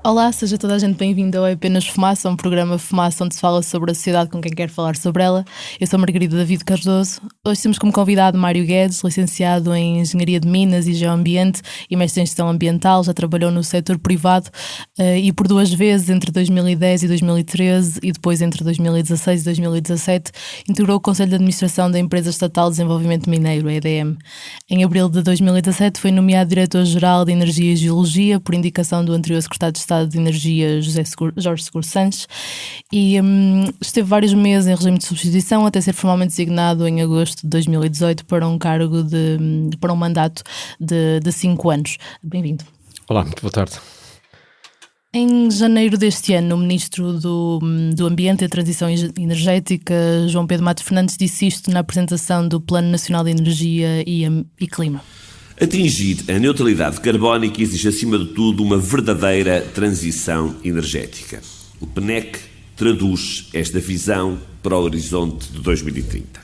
Olá, seja toda a gente bem-vinda ao É Apenas Fumaça, um programa Fumaça onde se fala sobre a sociedade com quem quer falar sobre ela. Eu sou Margarida David Cardoso. Hoje temos como convidado Mário Guedes, licenciado em Engenharia de Minas e Geoambiente e mestre em Gestão Ambiental. Já trabalhou no setor privado e por duas vezes, entre 2010 e 2013 e depois entre 2016 e 2017, integrou o Conselho de Administração da Empresa Estatal de Desenvolvimento Mineiro, a EDM. Em abril de 2017 foi nomeado Diretor-Geral de Energia e Geologia por indicação do anterior Secretário de Estado de Energia Jorge Seguro Sanches e esteve vários meses em regime de substituição até ser formalmente designado em agosto de 2018 para um cargo para um mandato de 5 anos. Bem-vindo. Olá, muito boa tarde. Em janeiro deste ano, o Ministro do Ambiente e Transição Energética, João Pedro Matos Fernandes, disse isto na apresentação do Plano Nacional de Energia e Clima. Atingir a neutralidade carbónica exige, acima de tudo, uma verdadeira transição energética. O PNEC traduz esta visão para o horizonte de 2030.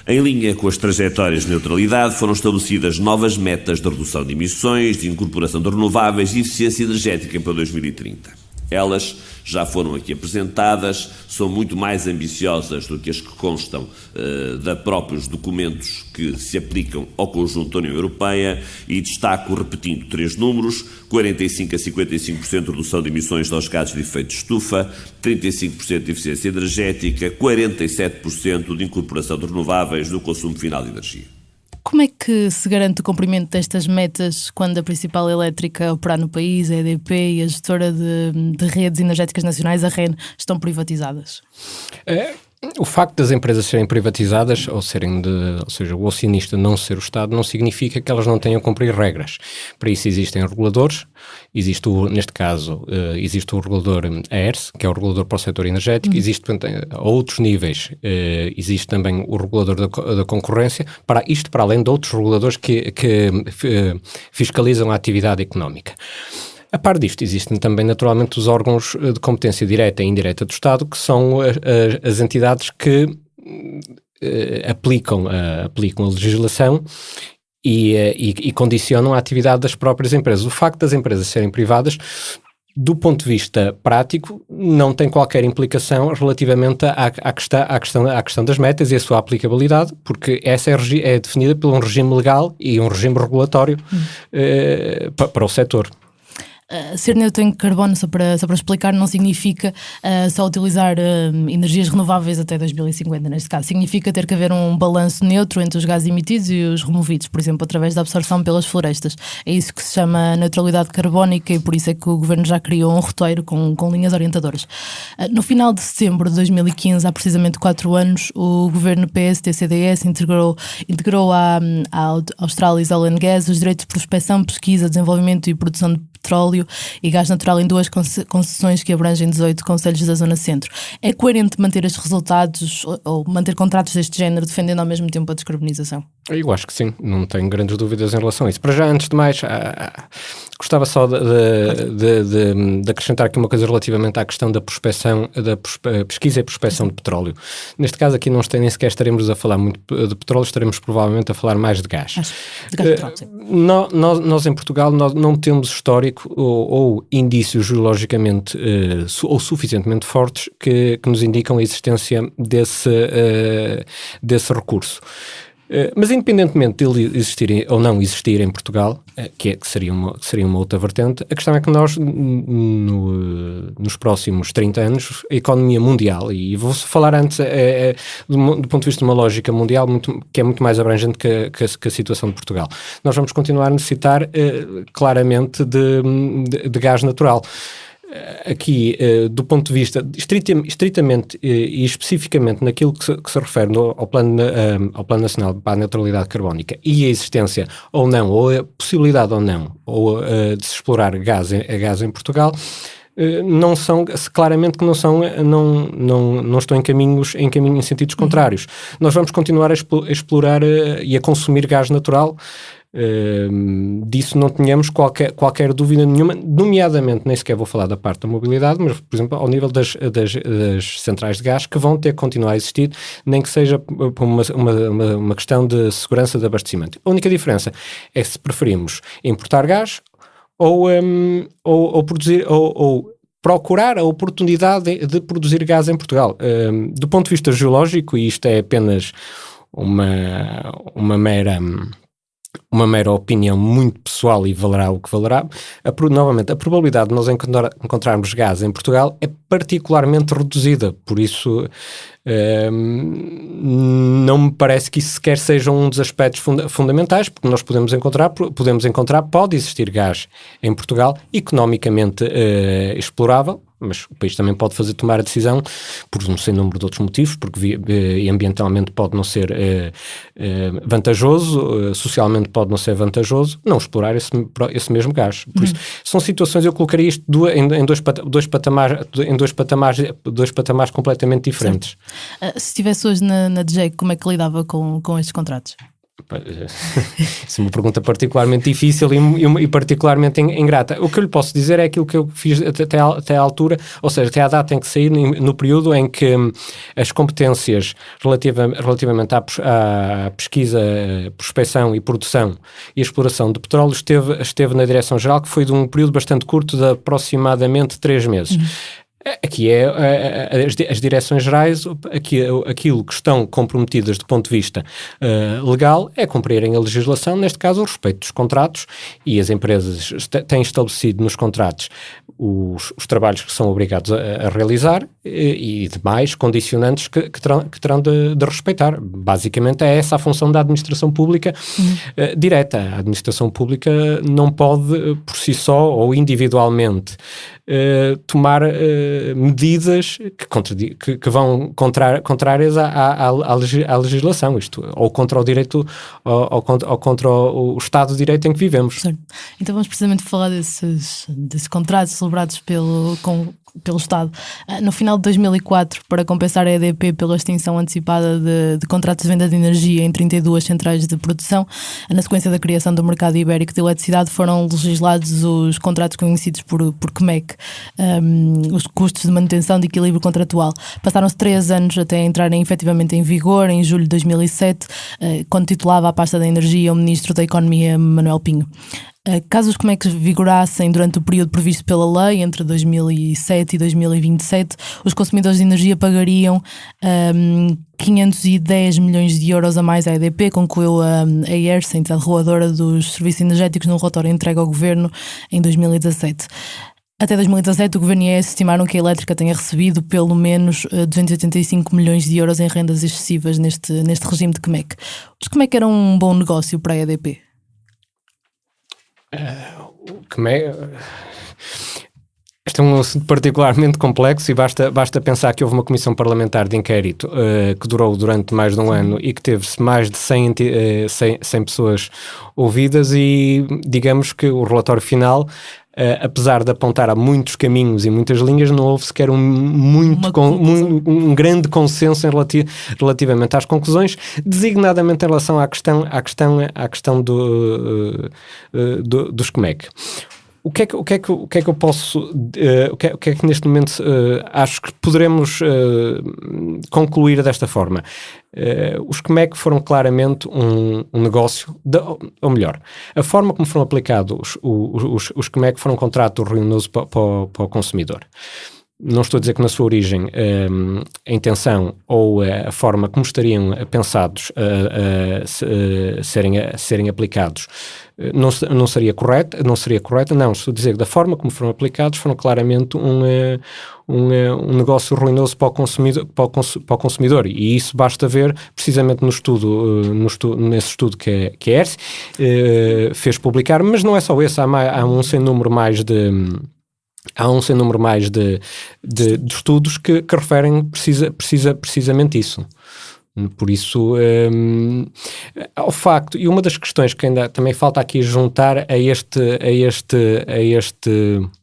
Em linha com as trajetórias de neutralidade, foram estabelecidas novas metas de redução de emissões, de incorporação de renováveis e eficiência energética para 2030. Elas já foram aqui apresentadas, são muito mais ambiciosas do que as que constam de próprios documentos que se aplicam ao conjunto da União Europeia e destaco, repetindo, 3 números: 45% a 55% de redução de emissões de gases de efeito de estufa, 35% de eficiência energética, 47% de incorporação de renováveis no consumo final de energia. Como é que se garante o cumprimento destas metas quando a principal elétrica a operar no país, a EDP, e a gestora de redes energéticas nacionais, a REN, estão privatizadas? O facto das empresas serem privatizadas, ou seja, o acionista não ser o Estado, não significa que elas não tenham a cumprir regras. Para isso existem reguladores, existe neste caso o regulador AERS, que é o regulador para o setor energético, existe a outros níveis, existe também o regulador da concorrência, para além de outros reguladores que fiscalizam a atividade económica. A par disto, existem também, naturalmente, os órgãos de competência direta e indireta do Estado, que são as entidades que aplicam a legislação e condicionam a atividade das próprias empresas. O facto das empresas serem privadas, do ponto de vista prático, não tem qualquer implicação relativamente à questão das metas e a sua aplicabilidade, porque essa é definida por um regime legal e um regime regulatório para o setor. Ser neutro em carbono, só para explicar, não significa só utilizar energias renováveis até 2050, neste caso. Significa ter que haver um balanço neutro entre os gases emitidos e os removidos, por exemplo, através da absorção pelas florestas. É isso que se chama neutralidade carbónica e por isso é que o Governo já criou um roteiro com linhas orientadoras. No final de setembro de 2015, há precisamente 4 anos, o Governo PSD-CDS integrou à Australis Oil and Gas os direitos de prospecção, pesquisa, desenvolvimento e produção de petróleo e gás natural em 2 concessões que abrangem 18 concelhos da Zona Centro. É coerente manter estes resultados ou manter contratos deste género, defendendo ao mesmo tempo a descarbonização? Eu acho que sim, não tenho grandes dúvidas em relação a isso. Para já, antes de mais, gostava só de acrescentar aqui uma coisa relativamente à questão da prospecção, da pesquisa e prospecção de petróleo. Neste caso aqui nem sequer estaremos a falar muito de petróleo, estaremos provavelmente a falar mais de gás. De gás petróleo, sim. Nós em Portugal não temos histórico ou indícios geologicamente ou suficientemente fortes que nos indicam a existência desse recurso. Mas independentemente dele existir ou não existir em Portugal, que seria uma outra vertente, a questão é que nós, nos próximos 30 anos, a economia mundial, e vou falar antes do ponto de vista de uma lógica mundial que é muito mais abrangente que a situação de Portugal, nós vamos continuar a necessitar claramente de gás natural. Aqui, do ponto de vista estritamente e especificamente naquilo que se refere ao Plano Nacional para a Neutralidade Carbónica e a existência ou não, ou a possibilidade ou não, de se explorar gás em Portugal, claramente que não estão em caminhos em sentidos contrários. Nós vamos continuar a explorar e a consumir gás natural. Disso não tínhamos qualquer dúvida nenhuma, nomeadamente, nem sequer vou falar da parte da mobilidade, mas, por exemplo, ao nível das centrais de gás, que vão ter que continuar a existir, nem que seja por uma questão de segurança de abastecimento. A única diferença é se preferimos importar gás ou produzir, ou procurar a oportunidade de produzir gás em Portugal. Do ponto de vista geológico, e isto é apenas uma mera opinião muito pessoal e valerá o que valerá, novamente, a probabilidade de nós encontrarmos gás em Portugal é particularmente reduzida, por isso não me parece que isso sequer seja um dos aspectos fundamentais, porque nós podemos encontrar, pode existir gás em Portugal, economicamente explorável, mas o país também pode tomar a decisão por um sem número de outros motivos, porque ambientalmente pode não ser vantajoso, socialmente pode não ser vantajoso, não explorar esse mesmo gás. Por isso, são situações, eu colocaria isto em dois patamares completamente diferentes. Se estivesse hoje na DGEC, como é que lidava com estes contratos? Isso é uma pergunta particularmente difícil e particularmente ingrata. O que eu lhe posso dizer é aquilo que eu fiz até à altura, ou seja, até à data em que saí, no período em que as competências relativamente à pesquisa, prospecção e produção e exploração de petróleo esteve na Direção-Geral, que foi de um período bastante curto, de aproximadamente 3 meses. Aqui as direções gerais, aquilo que estão comprometidas do ponto de vista legal é cumprirem a legislação, neste caso o respeito dos contratos, e as empresas têm estabelecido nos contratos os trabalhos que são obrigados a realizar e demais condicionantes que terão de respeitar. Basicamente é essa a função da administração pública direta. A administração pública não pode por si só ou individualmente tomar medidas que vão contrárias à legislação, isto, ou contra o direito, ou contra o Estado de Direito em que vivemos. Certo. Então vamos precisamente falar desses contratos celebrados pelo Estado. No final de 2004, para compensar a EDP pela extinção antecipada de contratos de venda de energia em 32 centrais de produção, na sequência da criação do mercado ibérico de eletricidade, foram legislados os contratos conhecidos por CMEC, os custos de manutenção de equilíbrio contratual. Passaram-se 3 anos até entrarem efetivamente em vigor, em julho de 2007, quando titulava a pasta da energia o Ministro da Economia, Manuel Pinho. Caso os CMECs vigorassem durante o período previsto pela lei, entre 2007 e 2027, os consumidores de energia pagariam 510 milhões de euros a mais à EDP, concluiu a ERSE, a entidade reguladora dos serviços energéticos, num relatório entregue ao Governo em 2017. Até 2017, o Governo e a ERSE estimaram que a elétrica tenha recebido pelo menos 285 milhões de euros em rendas excessivas neste regime de CMEC. Os CMEC eram um bom negócio para a EDP? Este é um assunto particularmente complexo e basta pensar que houve uma comissão parlamentar de inquérito que durou durante mais de um ano e que teve mais de 100 pessoas ouvidas, e digamos que o relatório final, apesar de apontar a muitos caminhos e muitas linhas, não houve sequer um grande consenso relativamente às conclusões, designadamente em relação à questão dos CMEC. O que é que eu posso, o que é que neste momento acho que poderemos concluir desta forma? Os CMEC foram claramente um negócio, ou melhor, a forma como foram aplicados os CMEC foram um contrato ruinoso para o consumidor. Não estou a dizer que na sua origem a intenção ou a forma como estariam pensados a serem aplicados não seria correta. Não, estou a dizer que da forma como foram aplicados foram claramente um negócio ruinoso para o consumidor, e isso basta ver precisamente nesse estudo que a ERSE fez publicar, mas não é só esse, há um sem número mais de estudos que referem precisamente isso. Por isso, ao facto, e uma das questões que ainda também falta aqui juntar a este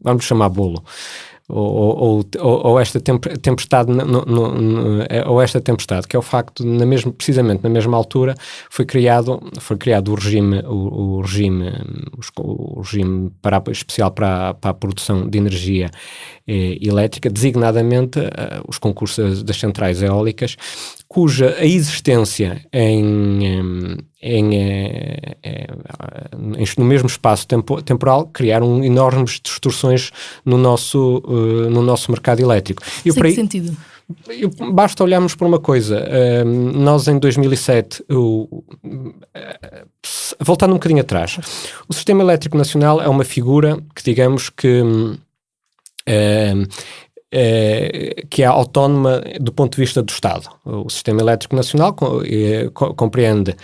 vamos chamar bolo, ou esta tempestade, ou esta tempestade, que é o facto de, precisamente na mesma altura, foi criado o regime especial para a produção de energia elétrica, designadamente os concursos das centrais eólicas, cuja a existência em no mesmo espaço temporal, criaram enormes distorções no nosso mercado elétrico. Em que sentido? Basta olharmos para uma coisa. Nós, em 2007, voltando um bocadinho atrás, o Sistema Elétrico Nacional é uma figura que, digamos que é autónoma do ponto de vista do Estado. O Sistema Elétrico Nacional compreende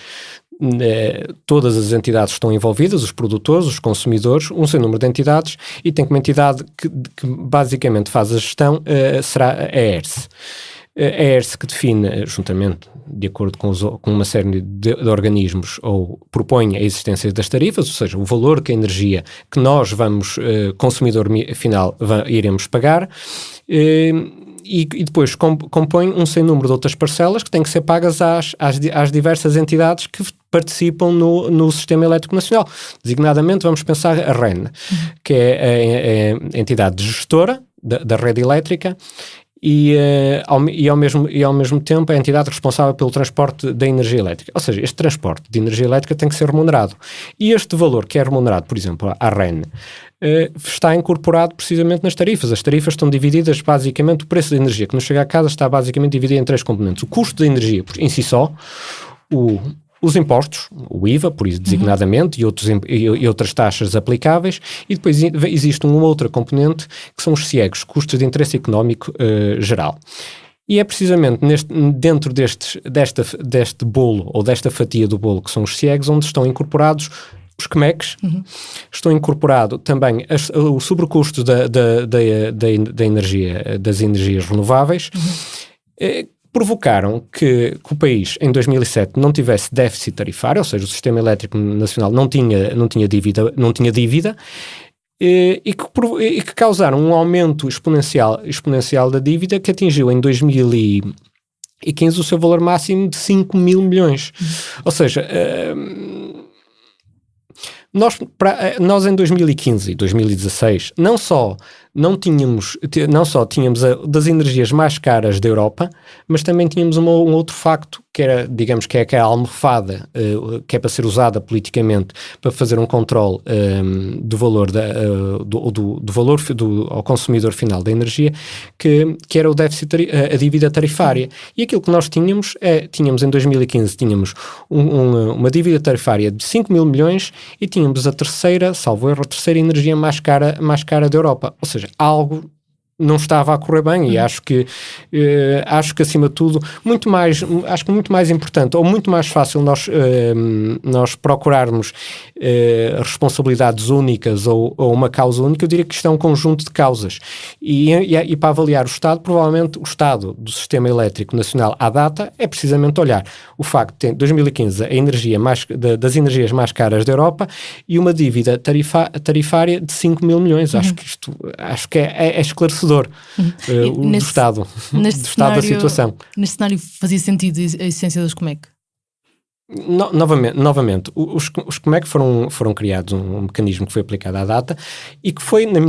todas as entidades que estão envolvidas, os produtores, os consumidores, um sem número de entidades, e tem como entidade que basicamente faz a gestão será a ERSE. A ERSE que define, juntamente, de acordo com uma série de organismos, ou propõe a existência das tarifas, ou seja, o valor que a energia que nós consumidor final, iremos pagar, e depois compõe um sem número de outras parcelas que têm que ser pagas às diversas entidades que participam no Sistema Elétrico Nacional. Designadamente, vamos pensar a REN, que é a entidade gestora da rede elétrica, e ao mesmo tempo a entidade responsável pelo transporte da energia elétrica. Ou seja, este transporte de energia elétrica tem que ser remunerado. E este valor que é remunerado, por exemplo, à REN, está incorporado precisamente nas tarifas. As tarifas estão divididas, basicamente, o preço da energia que nos chega à casa está basicamente dividido em 3 componentes. O custo da energia, em si só, os impostos, o IVA, por isso designadamente, e outras taxas aplicáveis, e depois existe uma outra componente que são os CIEGs, custos de interesse económico geral. E é precisamente dentro deste bolo, ou desta fatia do bolo, que são os CIEGs, onde estão incorporados os CMECs, estão incorporado também o sobrecusto da energia, das energias renováveis, provocaram que o país, em 2007, não tivesse déficit tarifário, ou seja, o Sistema Elétrico Nacional não tinha dívida, e que causaram um aumento exponencial da dívida, que atingiu em 2015 o seu valor máximo de 5 mil milhões. Ou seja, nós em 2015 e 2016 não só tínhamos das energias mais caras da Europa, mas também tínhamos um outro facto, que era, digamos, que é a almofada, que é para ser usada politicamente para fazer um controle do valor do valor ao consumidor final da energia, que era o déficit, a dívida tarifária. E aquilo que nós tínhamos em 2015, tínhamos uma dívida tarifária de 5 mil milhões e tínhamos a terceira energia mais cara da Europa. Ou seja, algo não estava a correr bem, e acho que acima de tudo, muito mais importante, ou muito mais fácil nós procurarmos responsabilidades únicas ou uma causa única. Eu diria que isto é um conjunto de causas, e para avaliar o Estado, provavelmente o Estado do Sistema Elétrico Nacional à data é precisamente olhar o facto de ter, em 2015, a energia das energias mais caras da Europa e uma dívida tarifária de 5 mil milhões. Acho que é esclarecedor. Do Estado da situação. Neste cenário fazia sentido a essência dos CMEC? Novamente, os CMEC foram criados, um mecanismo que foi aplicado à data e que foi, na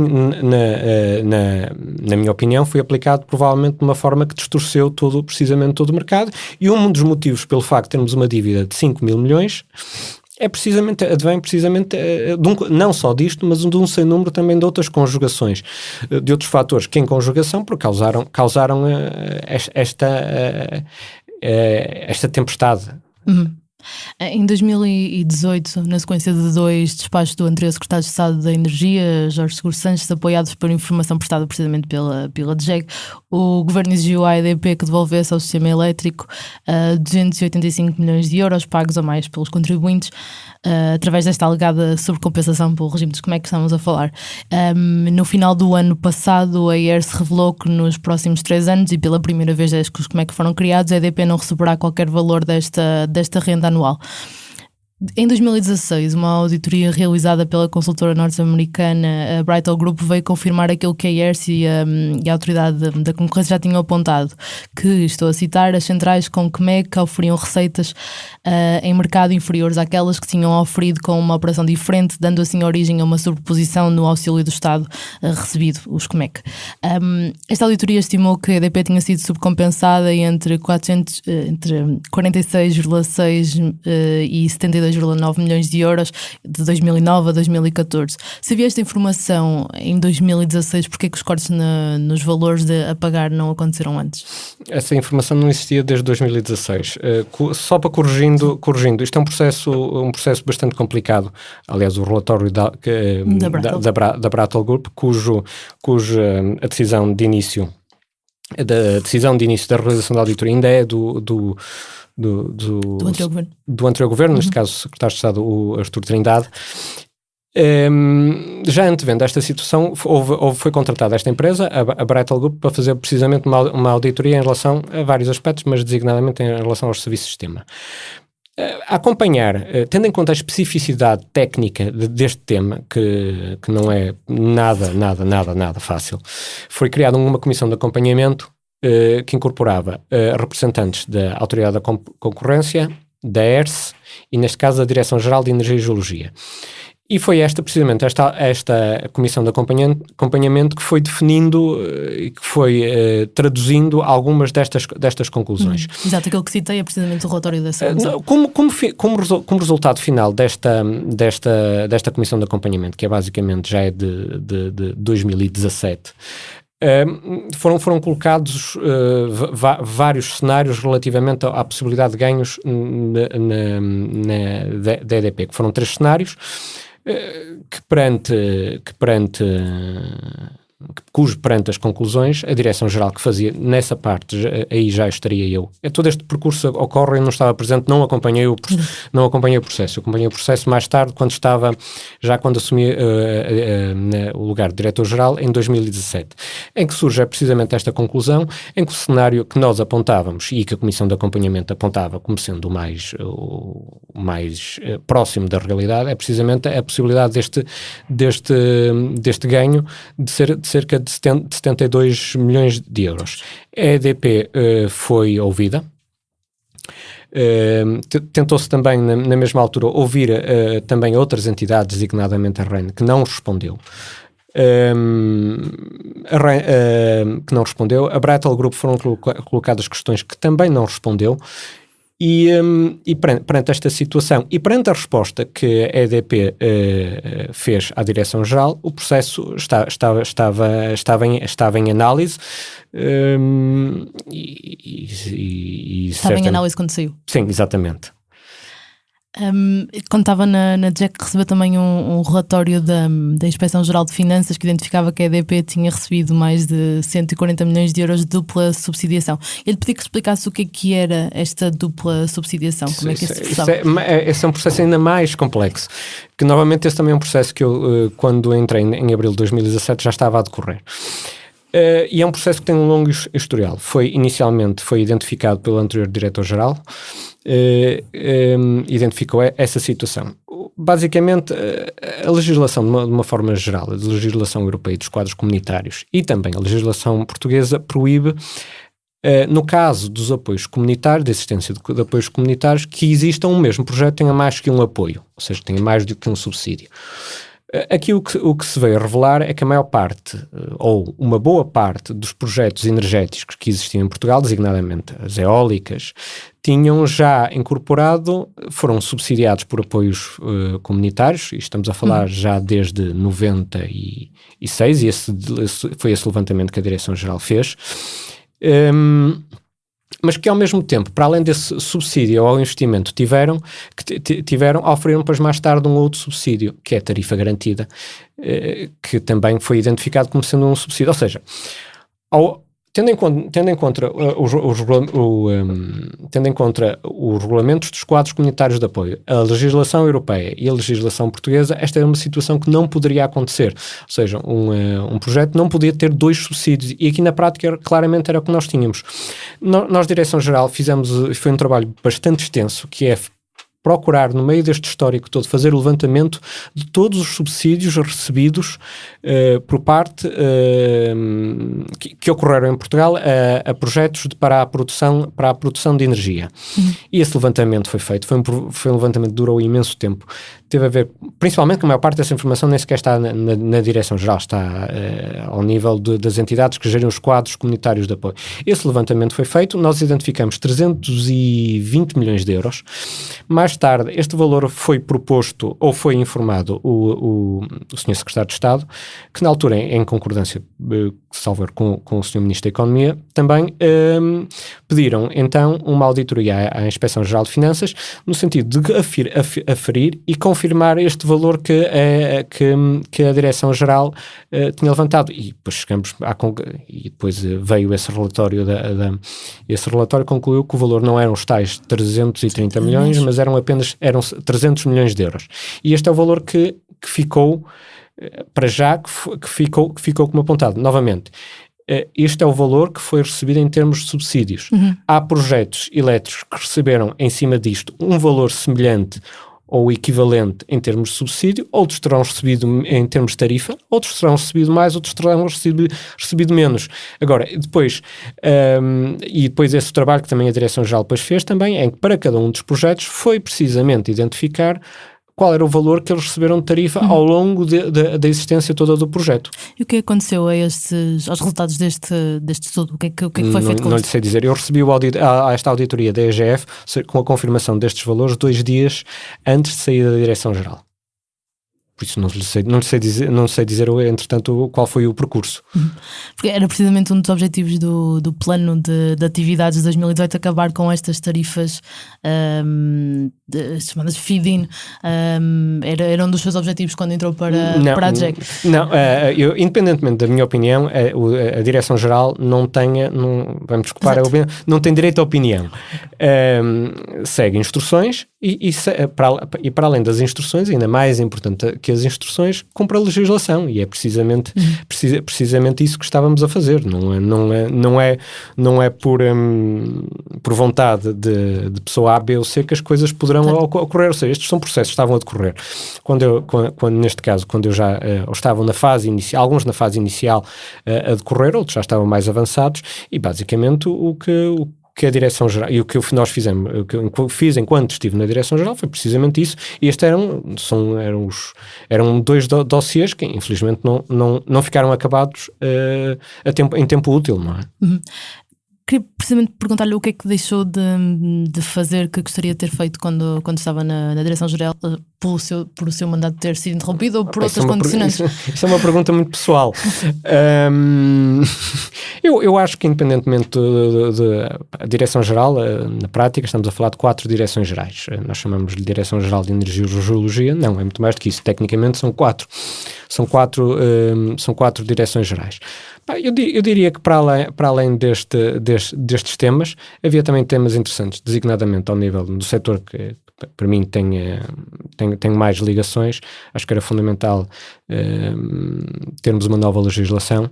minha opinião, foi aplicado provavelmente de uma forma que distorceu precisamente todo o mercado, e um dos motivos pelo facto de termos uma dívida de 5 mil milhões advém precisamente não só disto, mas de um sem número também de outras conjugações, de outros fatores que em conjugação causaram esta tempestade. Em 2018, na sequência de 2 despachos do anterior secretário de Estado da Energia, Jorge Seguro Sanches, apoiados por informação prestada precisamente pela DGEG, o governo exigiu à EDP que devolvesse ao sistema elétrico 285 milhões de euros pagos a mais pelos contribuintes, através desta alegada sobrecompensação pelo regime dos CMEC que estamos a falar. No final do ano passado, a ERSE revelou que nos próximos 3 anos, e pela primeira vez desde que os CMEC foram criados, a EDP não receberá qualquer valor desta renda anual. Em 2016, uma auditoria realizada pela consultora norte-americana, a Brightel Group, veio confirmar aquilo que a IERS e a Autoridade da Concorrência já tinham apontado, que, estou a citar, as centrais com CMEC oferiam receitas em mercado inferiores àquelas que tinham oferido com uma operação diferente, dando assim origem a uma sobreposição no auxílio do Estado recebido, os CMEC. Esta auditoria estimou que a EDP tinha sido subcompensada entre 46,6 e 72,9 milhões de euros de 2009 a 2014. Se havia esta informação em 2016, porquê que os cortes nos valores a pagar não aconteceram antes? Essa informação não existia desde 2016. Só para corrigindo, isto é um processo bastante complicado. Aliás, o relatório da Brightel Group, cuja a decisão de início da realização da auditoria ainda é do anterior governo, neste caso o secretário de Estado, o Artur Trindade. Já antevendo esta situação, foi contratada esta empresa, a Brightel Group, para fazer precisamente uma auditoria em relação a vários aspectos, mas designadamente em relação aos serviços de sistema. A acompanhar, tendo em conta a especificidade técnica deste tema, que não é nada fácil, foi criada uma comissão de acompanhamento que incorporava representantes da Autoridade da Concorrência, da ERS e, neste caso, da Direção-Geral de Energia e Geologia. E foi precisamente esta comissão de acompanhamento que foi definindo e que foi traduzindo algumas destas conclusões. Exato, aquilo que citei é precisamente o relatório dessa comissão. Como resultado final desta comissão de acompanhamento, que é basicamente já é de 2017, foram colocados vários cenários relativamente à possibilidade de ganhos da EDP, que foram 3 cenários, perante as conclusões, a Direção-Geral que fazia nessa parte, aí já estaria eu. Todo este percurso ocorre, eu não estava presente, não acompanhei o processo. Eu acompanhei o processo mais tarde, quando assumi o lugar de Diretor-Geral, em 2017, em que surge precisamente esta conclusão, em que o cenário que nós apontávamos e que a Comissão de Acompanhamento apontava como sendo o mais próximo da realidade, é precisamente a possibilidade deste ganho de cerca de 72 milhões de euros. A EDP foi ouvida. Tentou-se também, na mesma altura, ouvir também outras entidades, designadamente a REN, que não respondeu. A Brightel Group foram colocadas questões que também não respondeu. E perante esta situação e perante a resposta que a EDP fez à Direção-Geral, o processo estava em análise. Estava em análise quando saiu? Sim, exatamente. Quando estava na Jack, recebeu também um relatório da Inspeção-Geral de Finanças que identificava que a EDP tinha recebido mais de 140 milhões de euros de dupla subsidiação. Ele pediu que explicasse o que era esta dupla subsidiação, como é que isso se processava. Esse é um processo ainda mais complexo, que novamente esse também é um processo que eu, quando entrei em abril de 2017, já estava a decorrer. E é um processo que tem um longo historial. Inicialmente foi identificado pelo anterior Diretor-Geral, identificou essa situação. Basicamente, a legislação, de uma forma geral, a legislação europeia dos quadros comunitários e também a legislação portuguesa proíbe, no caso dos apoios comunitários, da existência de apoios comunitários, que exista um mesmo projeto tenha mais que um apoio, ou seja, tenha mais do que um subsídio. Aqui o que se veio a revelar é que a maior parte, ou uma boa parte dos projetos energéticos que existiam em Portugal, designadamente as eólicas, tinham já incorporado, foram subsidiados por apoios comunitários, e estamos a falar já desde 96, e foi esse levantamento que a Direção-Geral fez, mas que ao mesmo tempo, para além desse subsídio ao investimento, tiveram, oferiram depois mais tarde um outro subsídio, que é a tarifa garantida, que também foi identificado como sendo um subsídio. Ou seja, tendo em conta os regulamentos dos quadros comunitários de apoio, a legislação europeia e a legislação portuguesa, esta é uma situação que não poderia acontecer. Ou seja, um projeto não podia ter 2 subsídios, e aqui na prática claramente era o que nós tínhamos. Nós, Direção-Geral, foi um trabalho bastante extenso, que é procurar, no meio deste histórico todo, fazer o levantamento de todos os subsídios recebidos por parte que ocorreram em Portugal a projetos para a produção de energia. E esse levantamento foi feito, foi um levantamento que durou imenso tempo, teve a ver, principalmente que a maior parte dessa informação nem sequer está na Direção-Geral, está ao nível das entidades que gerem os quadros comunitários de apoio. Esse levantamento foi feito, nós identificamos 320 milhões de euros. Mais tarde, este valor foi proposto, ou foi informado o Sr. Secretário de Estado, que na altura, em concordância, salvo erro, com o Sr. Ministro da Economia, também pediram, então, uma auditoria à Inspeção-Geral de Finanças, no sentido de aferir e confirmar este valor que a Direção-Geral tinha levantado. E depois chegamos e depois veio esse relatório, esse relatório concluiu que o valor não eram os tais 330 milhões, mas eram 300 milhões de euros. E este é o valor que ficou, para já, que ficou como apontado. Novamente, este é o valor que foi recebido em termos de subsídios. Há projetos elétricos que receberam, em cima disto, um valor semelhante ou equivalente em termos de subsídio, outros terão recebido em termos de tarifa, outros terão recebido mais, outros terão recebido menos. Agora, depois esse trabalho que também a Direção-Geral depois fez também, em que para cada um dos projetos foi precisamente identificar qual era o valor que eles receberam de tarifa ao longo da existência toda do projeto. E o que aconteceu aos resultados deste estudo? O que é que foi feito com Não isso? lhe sei dizer. Eu recebi esta auditoria da EGF com a confirmação destes valores 2 dias antes de sair da Direção-Geral. Por isso não sei dizer, entretanto, qual foi o percurso. Porque era precisamente um dos objetivos do plano de atividades de 2018, acabar com estas tarifas chamadas feed-in. Era um dos seus objetivos quando entrou para a DGEC. Não, independentemente da minha opinião, a Direção-Geral não tem direito à opinião. Segue instruções e para além das instruções, ainda mais importante que as instruções, cumpre a legislação, e é precisamente isso que estávamos a fazer. Não é por vontade de pessoa A, B ou C que as coisas poderão ocorrer. Ou seja, estes são processos que estavam a decorrer. Neste caso, quando eu já estavam na fase inicial, alguns na fase inicial a decorrer, outros já estavam mais avançados, e basicamente o que a Direção-Geral, e o que nós fizemos, o que eu fiz enquanto estive na Direção-Geral foi precisamente isso, e estes eram 2 dossiês que infelizmente não ficaram acabados em tempo útil, não é? Queria precisamente perguntar-lhe o que é que deixou de fazer, que gostaria de ter feito quando estava na Direção-Geral, por o seu mandato ter sido interrompido ou por outras condicionantes? Isso é uma pergunta muito pessoal. Eu acho que, independentemente da Direção-Geral, na prática estamos a falar de 4 direções gerais. Nós chamamos-lhe Direção-Geral de Energia e Geologia. Não, é muito mais do que isso. Tecnicamente são 4. São quatro direções gerais. Eu diria que para além destes temas, havia também temas interessantes, designadamente ao nível do setor que para mim tem mais ligações. Acho que era fundamental termos uma nova legislação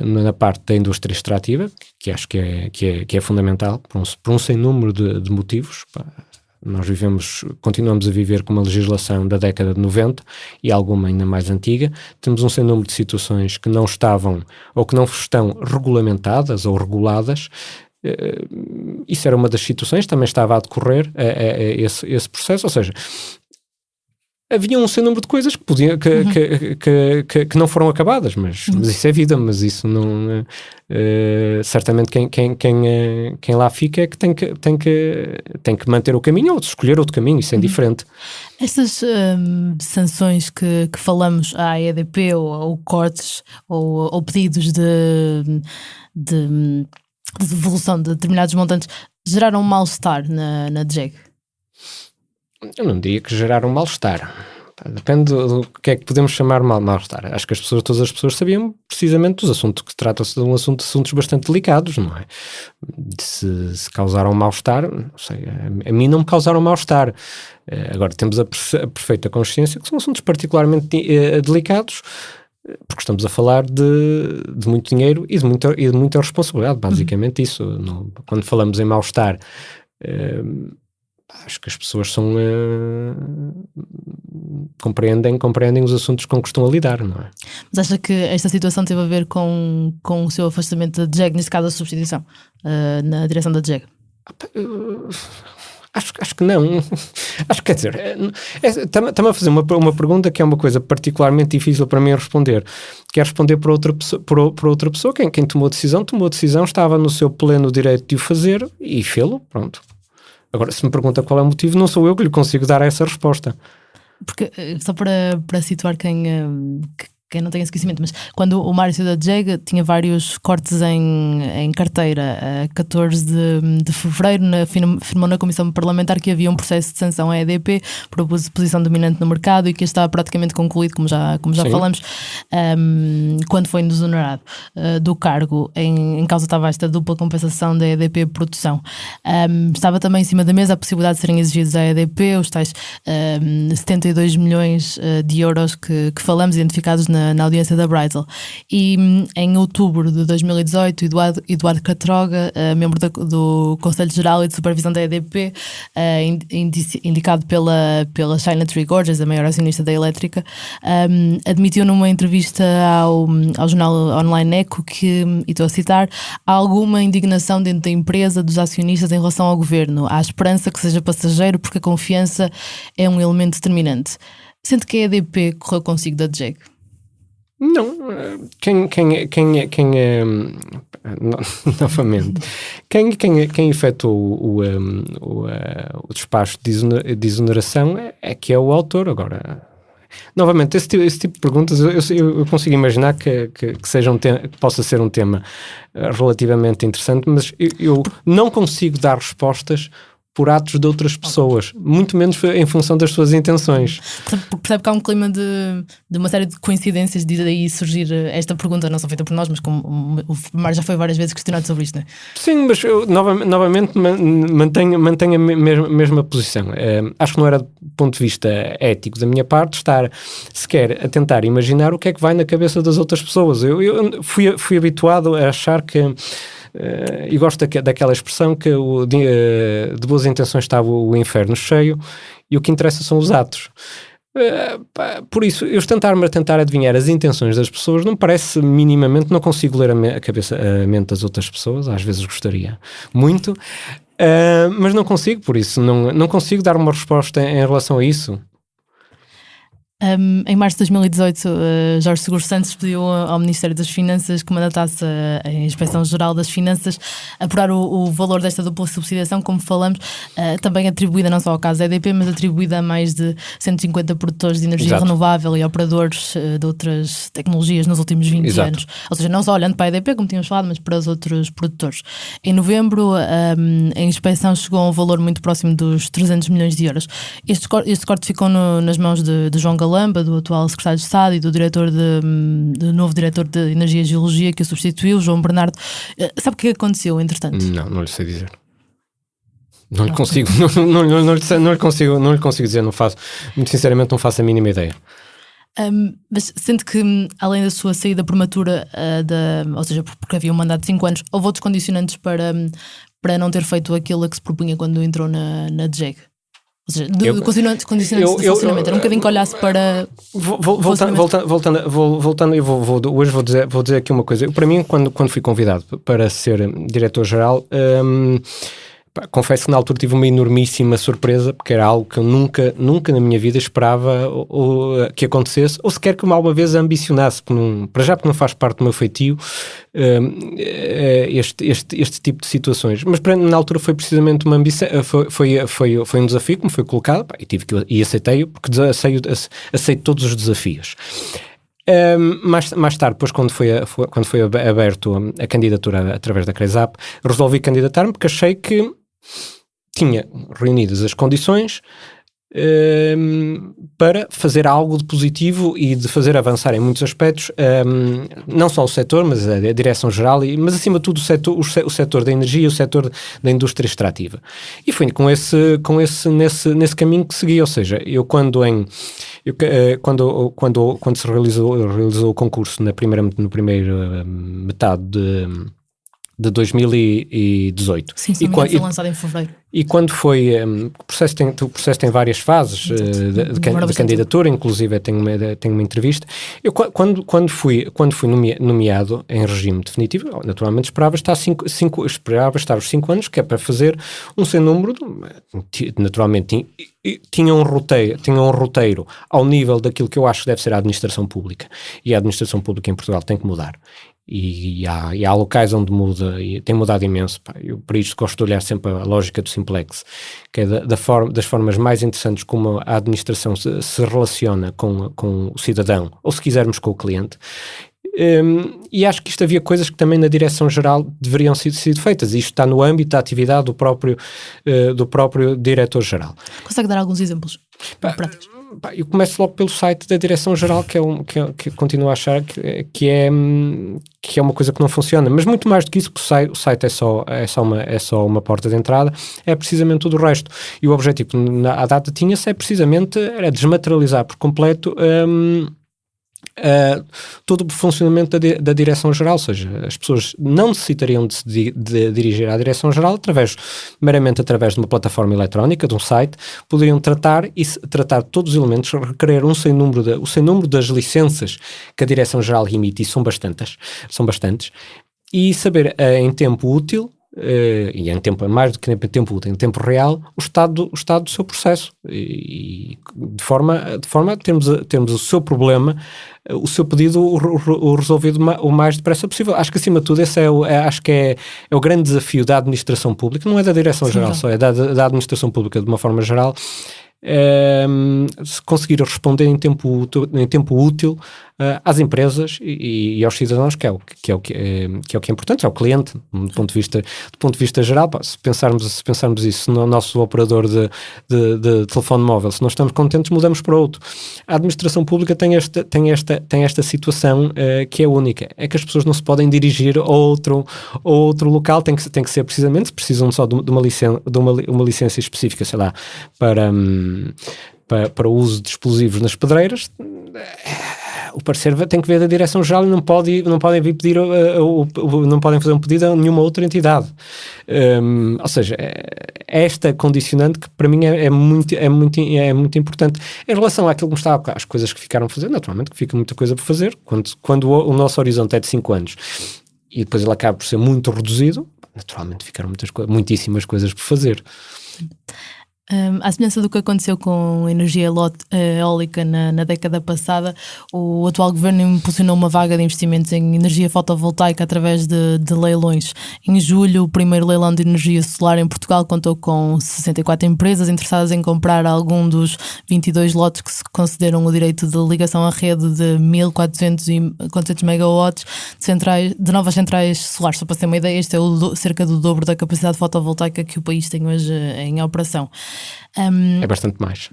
na parte da indústria extrativa, que acho que é fundamental por um sem número de motivos. Nós continuamos a viver com uma legislação da década de 90 e alguma ainda mais antiga. Temos um sem número de situações que não estavam ou que não estão regulamentadas ou reguladas. Isso era uma das situações, também estava a decorrer esse processo, ou seja, havia um sem número de coisas que não foram acabadas, mas isso é vida, mas isso não... certamente quem lá fica é que tem que manter o caminho ou escolher outro caminho, isso é indiferente. Estas sanções que falamos à EDP ou cortes ou pedidos de devolução de determinados montantes geraram um mal-estar na DGEC? Eu não diria que geraram mal-estar. Depende do que é que podemos chamar mal-estar. Acho que todas as pessoas sabiam precisamente dos assuntos, que trata-se de assuntos bastante delicados, não é? Se causaram mal-estar, não sei, a mim não me causaram mal-estar. Agora, temos a perfeita consciência que são assuntos particularmente delicados, porque estamos a falar de muito dinheiro e de muita responsabilidade, basicamente isso. Quando falamos em mal-estar, acho que as pessoas são compreendem os assuntos com que estão a lidar, não é? Mas acha que esta situação teve a ver com o seu afastamento da JEG, neste caso a substituição na direção da JEG? Acho que não. Acho que, quer dizer, está-me a fazer uma pergunta que é uma coisa particularmente difícil para mim responder. Que é responder por outra pessoa. Quem tomou a decisão, estava no seu pleno direito de o fazer e fê-lo, pronto. Agora, se me pergunta qual é o motivo, não sou eu que lhe consigo dar essa resposta. Porque, só para situar quem não tem esse conhecimento, mas quando o Mário saiu da JEG tinha vários cortes em carteira. A 14 de fevereiro afirmou na Comissão Parlamentar que havia um processo de sanção à EDP por abuso de posição dominante no mercado e que estava praticamente concluído, como já falamos, quando foi exonerado do cargo. Em causa estava esta dupla compensação da EDP Produção. Estava também em cima da mesa a possibilidade de serem exigidos à EDP os tais 72 milhões de euros que falamos, identificados na audiência da Brussels. E em outubro de 2018, Eduardo Catroga, membro do Conselho Geral e de Supervisão da EDP, indicado pela China Tree Gorges, a maior acionista da elétrica, admitiu numa entrevista ao jornal online Eco que, e estou a citar, há alguma indignação dentro da empresa dos acionistas em relação ao governo. Há esperança que seja passageiro porque a confiança é um elemento determinante. Sente que a EDP correu consigo da JEG? Não, novamente, quem efetuou o despacho de exoneração é que é o autor. Agora, novamente, esse tipo de perguntas eu consigo imaginar que possa ser um tema relativamente interessante, mas eu não consigo dar respostas por atos de outras pessoas, muito menos em função das suas intenções. Percebe que há um clima de uma série de coincidências de daí surgir esta pergunta, não só feita por nós, mas como o Mário já foi várias vezes questionado sobre isto, não é? Sim, mas eu novamente mantenho a mesma posição. Acho que não era do ponto de vista ético da minha parte estar sequer a tentar imaginar o que é que vai na cabeça das outras pessoas. Eu fui habituado a achar que e gosto daquela expressão que de boas intenções estava o inferno cheio e o que interessa são os atos. Por isso, eu tentar adivinhar as intenções das pessoas não parece minimamente, não consigo ler a mente das outras pessoas, às vezes gostaria muito, mas não consigo, por isso não consigo dar uma resposta em relação a isso. Em março de 2018, Jorge Seguro Santos pediu ao Ministério das Finanças que mandatasse a Inspeção-Geral das Finanças apurar o valor desta dupla subsidiação, como falamos, também atribuída não só ao caso da EDP, mas atribuída a mais de 150 produtores de energia renovável e operadores de outras tecnologias nos últimos 20 anos. Ou seja, não só olhando para a EDP, como tínhamos falado, mas para os outros produtores. Em novembro, a inspeção chegou a um valor muito próximo dos 300 milhões de euros. Este corte ficou nas mãos de João Galamba, do atual secretário de Estado, e do novo diretor de Energia e Geologia que o substituiu, João Bernardo. Sabe o que aconteceu, entretanto? Não lhe sei dizer. Não lhe consigo, não lhe consigo dizer, muito sinceramente não faço a mínima ideia. Mas sente que, além da sua saída prematura, ou seja, porque havia um mandato de 5 anos, houve outros condicionantes para não ter feito aquilo a que se propunha quando entrou na JEG? Ou seja, condicionantes de funcionamento. Era um bocadinho que olhasse para... Voltando, hoje vou dizer aqui uma coisa. Para mim, quando fui convidado para ser diretor-geral, confesso que na altura tive uma enormíssima surpresa, porque era algo que eu nunca na minha vida esperava que acontecesse, ou sequer que uma vez ambicionasse, para já porque não faz parte do meu feitio este tipo de situações. Mas na altura foi precisamente uma ambição, foi um desafio que me foi colocado, e aceitei-o, porque aceito todos os desafios. Mais tarde, depois quando foi aberto a candidatura através da CRESAP, resolvi candidatar-me porque achei que tinha reunidas as condições para fazer algo de positivo e de fazer avançar em muitos aspectos, não só o setor, mas a direção geral, mas acima de tudo o setor da energia e o setor da indústria extrativa. E foi nesse caminho que segui, ou seja, quando se realizou o concurso na primeira metade de 2018. Sim, sim, foi lançado em fevereiro. E quando foi, o processo tem várias fases de candidatura, inclusive tenho uma entrevista. Eu quando fui nomeado em regime definitivo, naturalmente esperava estar os 5 anos, que é para fazer um sem número, naturalmente tinha um roteiro ao nível daquilo que eu acho que deve ser a administração pública. E a administração pública em Portugal tem que mudar. E há locais onde muda, e tem mudado imenso. Eu, por isso, gosto de olhar sempre a lógica do simplex, que é das formas mais interessantes como a administração se relaciona com o cidadão, ou se quisermos com o cliente. E acho que isto havia coisas que também na Direção-Geral deveriam ser sido feitas, e isto está no âmbito da atividade do próprio Diretor-Geral. Consegue dar alguns exemplos práticos? Eu começo logo pelo site da Direção-Geral, que eu continuo a achar que é uma coisa que não funciona, mas muito mais do que isso, porque o site é só uma porta de entrada, é precisamente tudo o resto. E o objetivo à data tinha-se era desmaterializar por completo todo o funcionamento da Direção-Geral, ou seja, as pessoas não necessitariam de dirigir à Direção-Geral meramente através de uma plataforma eletrónica, de um site, poderiam tratar todos os elementos, requerer o sem número das licenças que a Direção-Geral emite, e são bastantes, e saber em tempo útil, e em tempo, mais do que em tempo útil, em tempo real, o estado do seu processo, e de forma a termos o seu problema, o seu pedido resolvido o mais depressa possível. Acho que, acima de tudo, esse é o grande desafio da administração pública, não é da Direção-Geral só, é da administração pública de uma forma geral, se conseguir responder em tempo útil às empresas e aos cidadãos, que é o que é importante, é o cliente, do ponto de vista geral. Se pensarmos isso no nosso operador de telefone móvel, se não estamos contentes, mudamos para outro. A administração pública tem esta situação que é única, é que as pessoas não se podem dirigir a outro local, tem que ser precisamente, se precisam só de uma licença específica, sei lá, para o uso de explosivos nas pedreiras. O parecer tem que ver da Direção-Geral e não podem vir pedir, não podem fazer um pedido a nenhuma outra entidade. Ou seja, esta condicionante que para mim é muito importante. Em relação àquilo que me estava, às coisas que ficaram a fazer, naturalmente que fica muita coisa por fazer, quando o nosso horizonte é de 5 anos e depois ele acaba por ser muito reduzido, naturalmente ficaram muitíssimas coisas por fazer. À semelhança do que aconteceu com a energia eólica na década passada, o atual governo impulsionou uma vaga de investimentos em energia fotovoltaica através de leilões. Em julho, o primeiro leilão de energia solar em Portugal contou com 64 empresas interessadas em comprar algum dos 22 lotes que se concederam o direito de ligação à rede de 1.400 megawatts de novas centrais solares. Só para ter uma ideia, este é cerca do dobro da capacidade fotovoltaica que o país tem hoje em operação. É bastante mais.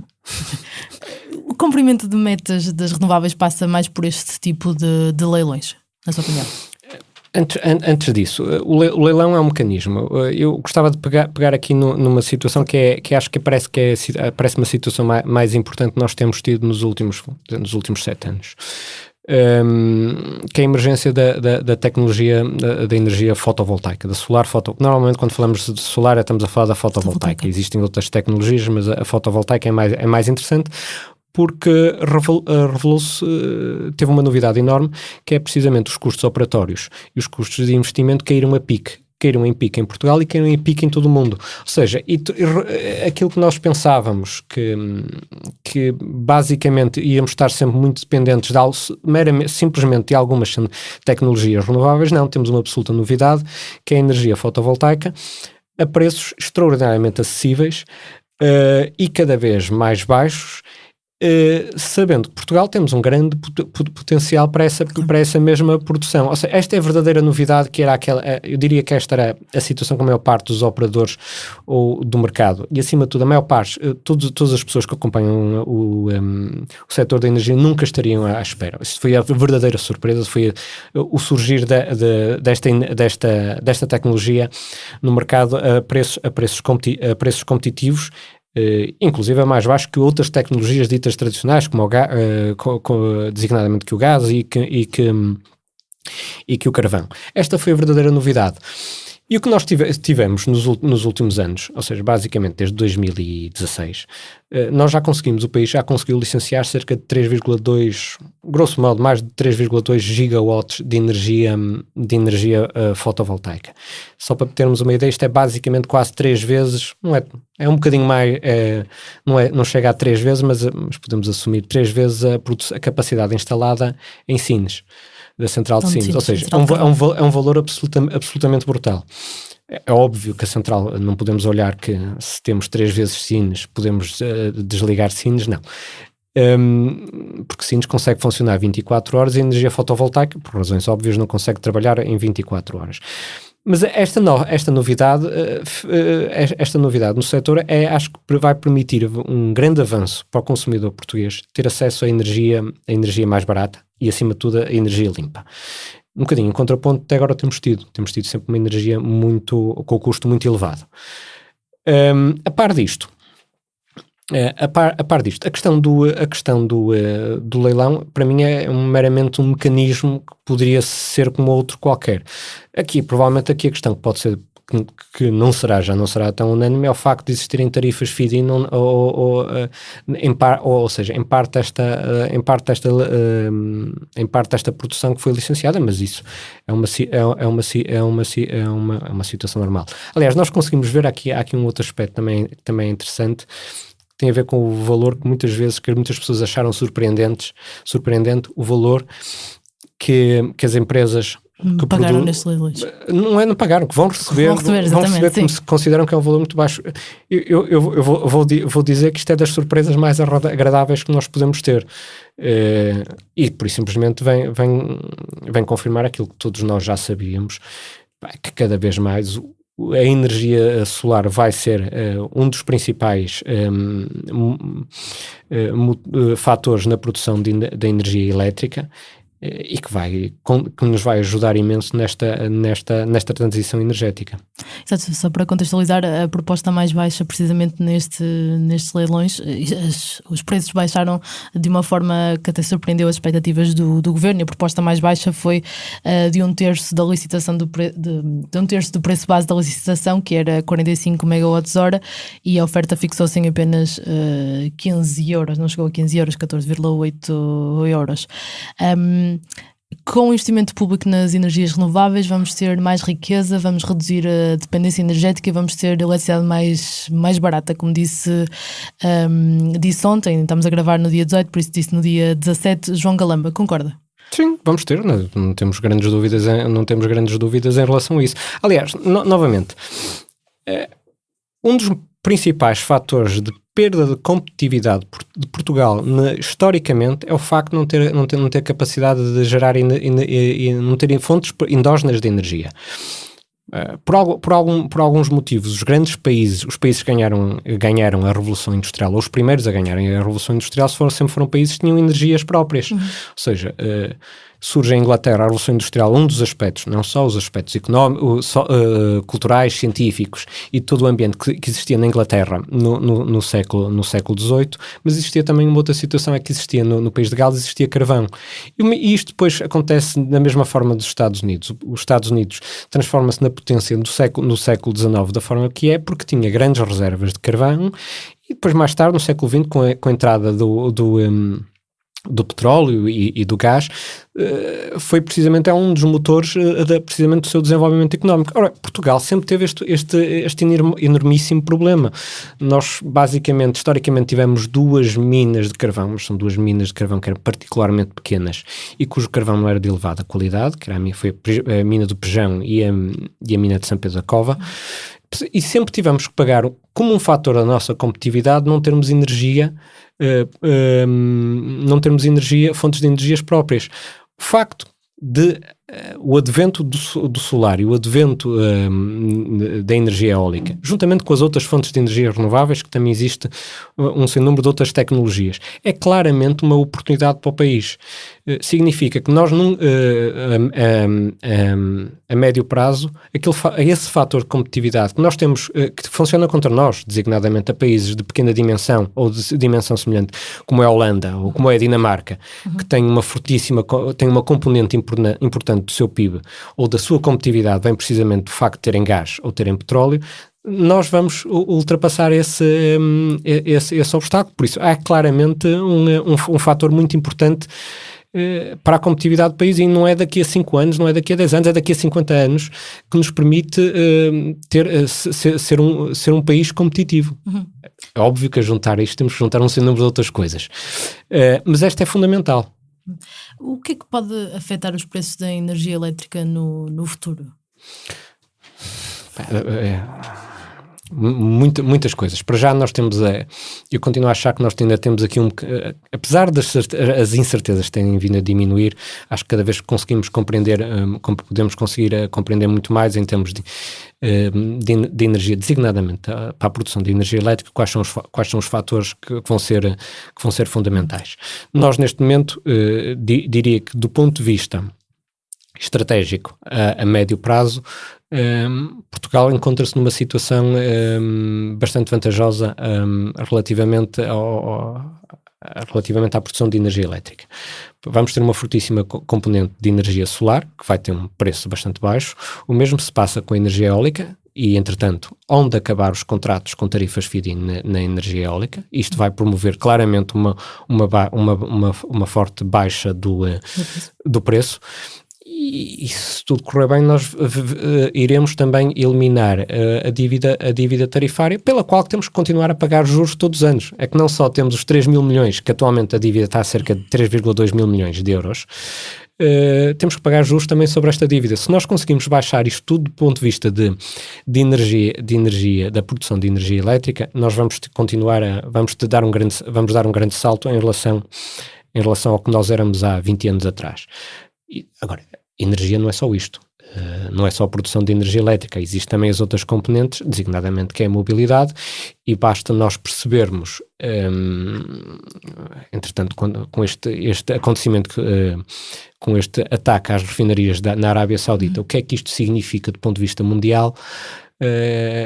O cumprimento de metas das renováveis passa mais por este tipo de leilões, na sua opinião? Antes disso, o leilão é um mecanismo. Eu gostava de pegar aqui numa situação que acho que parece uma situação mais importante que nós temos tido nos últimos 7 anos. Que é a emergência da tecnologia da energia fotovoltaica, da solar fotovoltaica. Normalmente, quando falamos de solar, estamos a falar da fotovoltaica. Existem outras tecnologias, mas a fotovoltaica é mais interessante, porque revelou-se, teve uma novidade enorme, que é precisamente os custos operatórios e os custos de investimento caíram em pico em Portugal e caíram em pico em todo o mundo. Ou seja, aquilo que nós pensávamos que basicamente íamos estar sempre muito dependentes simplesmente de algumas tecnologias renováveis, não, temos uma absoluta novidade, que é a energia fotovoltaica, a preços extraordinariamente acessíveis e cada vez mais baixos, sabendo que Portugal temos um grande potencial para essa mesma produção. Ou seja, esta é a verdadeira novidade, que era aquela, eu diria que esta era a situação com a maior parte dos operadores do mercado, e acima de tudo a maior parte, todas as pessoas que acompanham o setor da energia nunca estariam à espera. Isso foi a verdadeira surpresa, foi o surgir desta tecnologia no mercado a preços competitivos, inclusive é mais baixo que outras tecnologias ditas tradicionais, como designadamente que o gás, e que e que o carvão. Esta foi a verdadeira novidade. E o que nós tivemos nos últimos anos, ou seja, basicamente desde 2016, o país já conseguiu licenciar cerca de 3,2, grosso modo, mais de 3,2 gigawatts de energia fotovoltaica. Só para termos uma ideia, isto é basicamente quase 3 vezes, é um bocadinho mais, não chega a 3 vezes, mas podemos assumir 3 vezes a capacidade instalada em Sines, da central de Sines, ou seja, é um valor absolutamente brutal. É óbvio que a central, não podemos olhar que se temos 3 vezes Sines, podemos desligar Sines, não. Porque Sines consegue funcionar 24 horas e a energia fotovoltaica, por razões óbvias, não consegue trabalhar em 24 horas. Mas esta novidade no setor acho que vai permitir um grande avanço para o consumidor português ter acesso à energia mais barata e, acima de tudo, a energia limpa. Um bocadinho em contraponto, até agora temos tido sempre uma energia com o custo muito elevado. A par disto, a questão do leilão, para mim, é meramente um mecanismo que poderia ser como outro qualquer. Provavelmente a questão que pode ser, que já não será tão unânime, é o facto de existirem tarifas feed-in, ou seja, em parte desta produção que foi licenciada, mas isso é uma situação normal. Aliás, nós conseguimos ver há aqui um outro aspecto também interessante, tem a ver com o valor que muitas pessoas acharam surpreendente, o valor que as empresas que pagaram nestes leilões. Não pagaram, que vão receber como se consideram que é um valor muito baixo. Eu vou dizer que isto é das surpresas mais agradáveis que nós podemos ter. E por isso simplesmente vem confirmar aquilo que todos nós já sabíamos, que cada vez mais a energia solar vai ser um dos principais fatores na produção da energia elétrica, e que nos vai ajudar imenso nesta transição energética. Exato, só para contextualizar, a proposta mais baixa precisamente nestes leilões, os preços baixaram de uma forma que até surpreendeu as expectativas do governo, e a proposta mais baixa foi de 1/3 da licitação de 1/3 do preço base da licitação, que era 45 MWh, e a oferta fixou-se em apenas 15 euros, não chegou a 15 euros, 14,8 euros. Com o investimento público nas energias renováveis vamos ter mais riqueza, vamos reduzir a dependência energética e vamos ter eletricidade mais barata, como disse ontem. Estamos a gravar no dia 18, por isso disse no dia 17. João Galamba, concorda? Sim, vamos ter, não temos grandes dúvidas em relação a isso. Aliás, novamente, um dos principais fatores de perda de competitividade de Portugal historicamente é o facto de não ter capacidade de gerar e não terem fontes endógenas de energia. Por alguns motivos, os países que ganharam a Revolução Industrial, ou os primeiros a ganharem a Revolução Industrial, sempre foram países que tinham energias próprias. Ou seja, surge em Inglaterra a Revolução Industrial, um dos aspectos, não só os aspectos económicos, culturais, científicos e todo o ambiente que existia na Inglaterra no século XVIII, mas existia também uma outra situação, é que existia no país de Gales, existia carvão. E isto depois acontece da mesma forma dos Estados Unidos. Os Estados Unidos transforma-se na potência no século XIX da forma que é, porque tinha grandes reservas de carvão, e depois mais tarde, no século XX, com a entrada do petróleo e do gás, foi precisamente um dos motores precisamente do seu desenvolvimento económico. Ora, Portugal sempre teve este enormíssimo problema. Nós, basicamente, historicamente, tivemos 2 minas de carvão, mas são 2 minas de carvão que eram particularmente pequenas e cujo carvão não era de elevada qualidade, que foi a mina do Pejão e a mina de São Pedro da Cova. E sempre tivemos que pagar como um fator da nossa competitividade não termos fontes de energias próprias. O facto de o advento do solar e o advento da energia eólica, juntamente com as outras fontes de energia renováveis, que também existe um sem número de outras tecnologias, é claramente uma oportunidade para o país. Significa que nós, a médio prazo, esse fator de competitividade que nós temos, que funciona contra nós, designadamente a países de pequena dimensão ou de dimensão semelhante, como é a Holanda ou como é a Dinamarca, que tem uma componente importante 20% do seu PIB ou da sua competitividade vem precisamente do facto de terem gás ou terem petróleo, nós vamos ultrapassar esse obstáculo. Por isso, há claramente um fator muito importante para a competitividade do país, e não é daqui a 5 anos, não é daqui a 10 anos, é daqui a 50 anos que nos permite ser um país competitivo. É óbvio que a juntar isto temos que juntar um sem número de outras coisas, mas esta é fundamental. O que é que pode afetar os preços da energia elétrica no futuro? Muitas coisas. Para já nós temos eu continuo a achar que nós ainda temos aqui apesar das as incertezas terem vindo a diminuir, acho que cada vez que conseguimos compreender, podemos conseguir compreender muito mais em termos de energia, designadamente para a produção de energia elétrica, quais são os fatores que vão ser fundamentais. Nós neste momento diria que do ponto de vista estratégico a médio prazo, Portugal encontra-se numa situação bastante vantajosa relativamente à produção de energia elétrica. Vamos ter uma fortíssima componente de energia solar, que vai ter um preço bastante baixo. O mesmo se passa com a energia eólica e, entretanto, onde acabar os contratos com tarifas feed-in na energia eólica. Isto vai promover claramente uma forte baixa do preço. E se tudo correr bem, nós iremos também eliminar a dívida tarifária, pela qual temos que continuar a pagar juros todos os anos. É que não só temos os 3 mil milhões, que atualmente a dívida está a cerca de 3,2 mil milhões de euros, temos que pagar juros também sobre esta dívida. Se nós conseguimos baixar isto tudo do ponto de vista de energia, da produção de energia elétrica, nós vamos dar um grande salto em relação ao que nós éramos há 20 anos atrás. Agora, energia não é só isto, não é só a produção de energia elétrica, existem também as outras componentes, designadamente que é a mobilidade, e basta nós percebermos, entretanto, com este acontecimento, com este ataque às refinarias na Arábia Saudita, o que é que isto significa do ponto de vista mundial,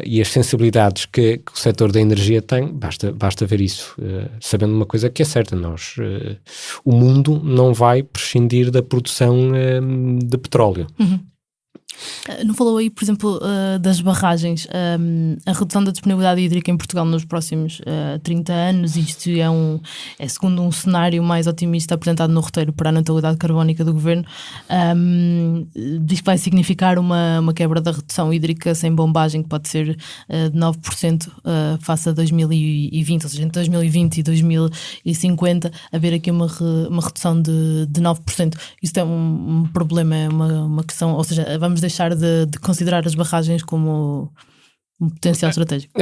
e as sensibilidades que o setor da energia tem, basta ver isso, sabendo uma coisa que é certa, o mundo não vai prescindir da produção de petróleo. Não falou aí, por exemplo, das barragens, a redução da disponibilidade hídrica em Portugal nos próximos 30 anos, isto é segundo um cenário mais otimista apresentado no roteiro para a neutralidade carbónica do Governo, diz que vai significar uma quebra da redução hídrica sem bombagem, que pode ser de 9% face a 2020, ou seja, entre 2020 e 2050, haver aqui uma redução de 9%. Isto é um problema, é uma questão, ou seja, vamos deixar de considerar as barragens como um potencial estratégico?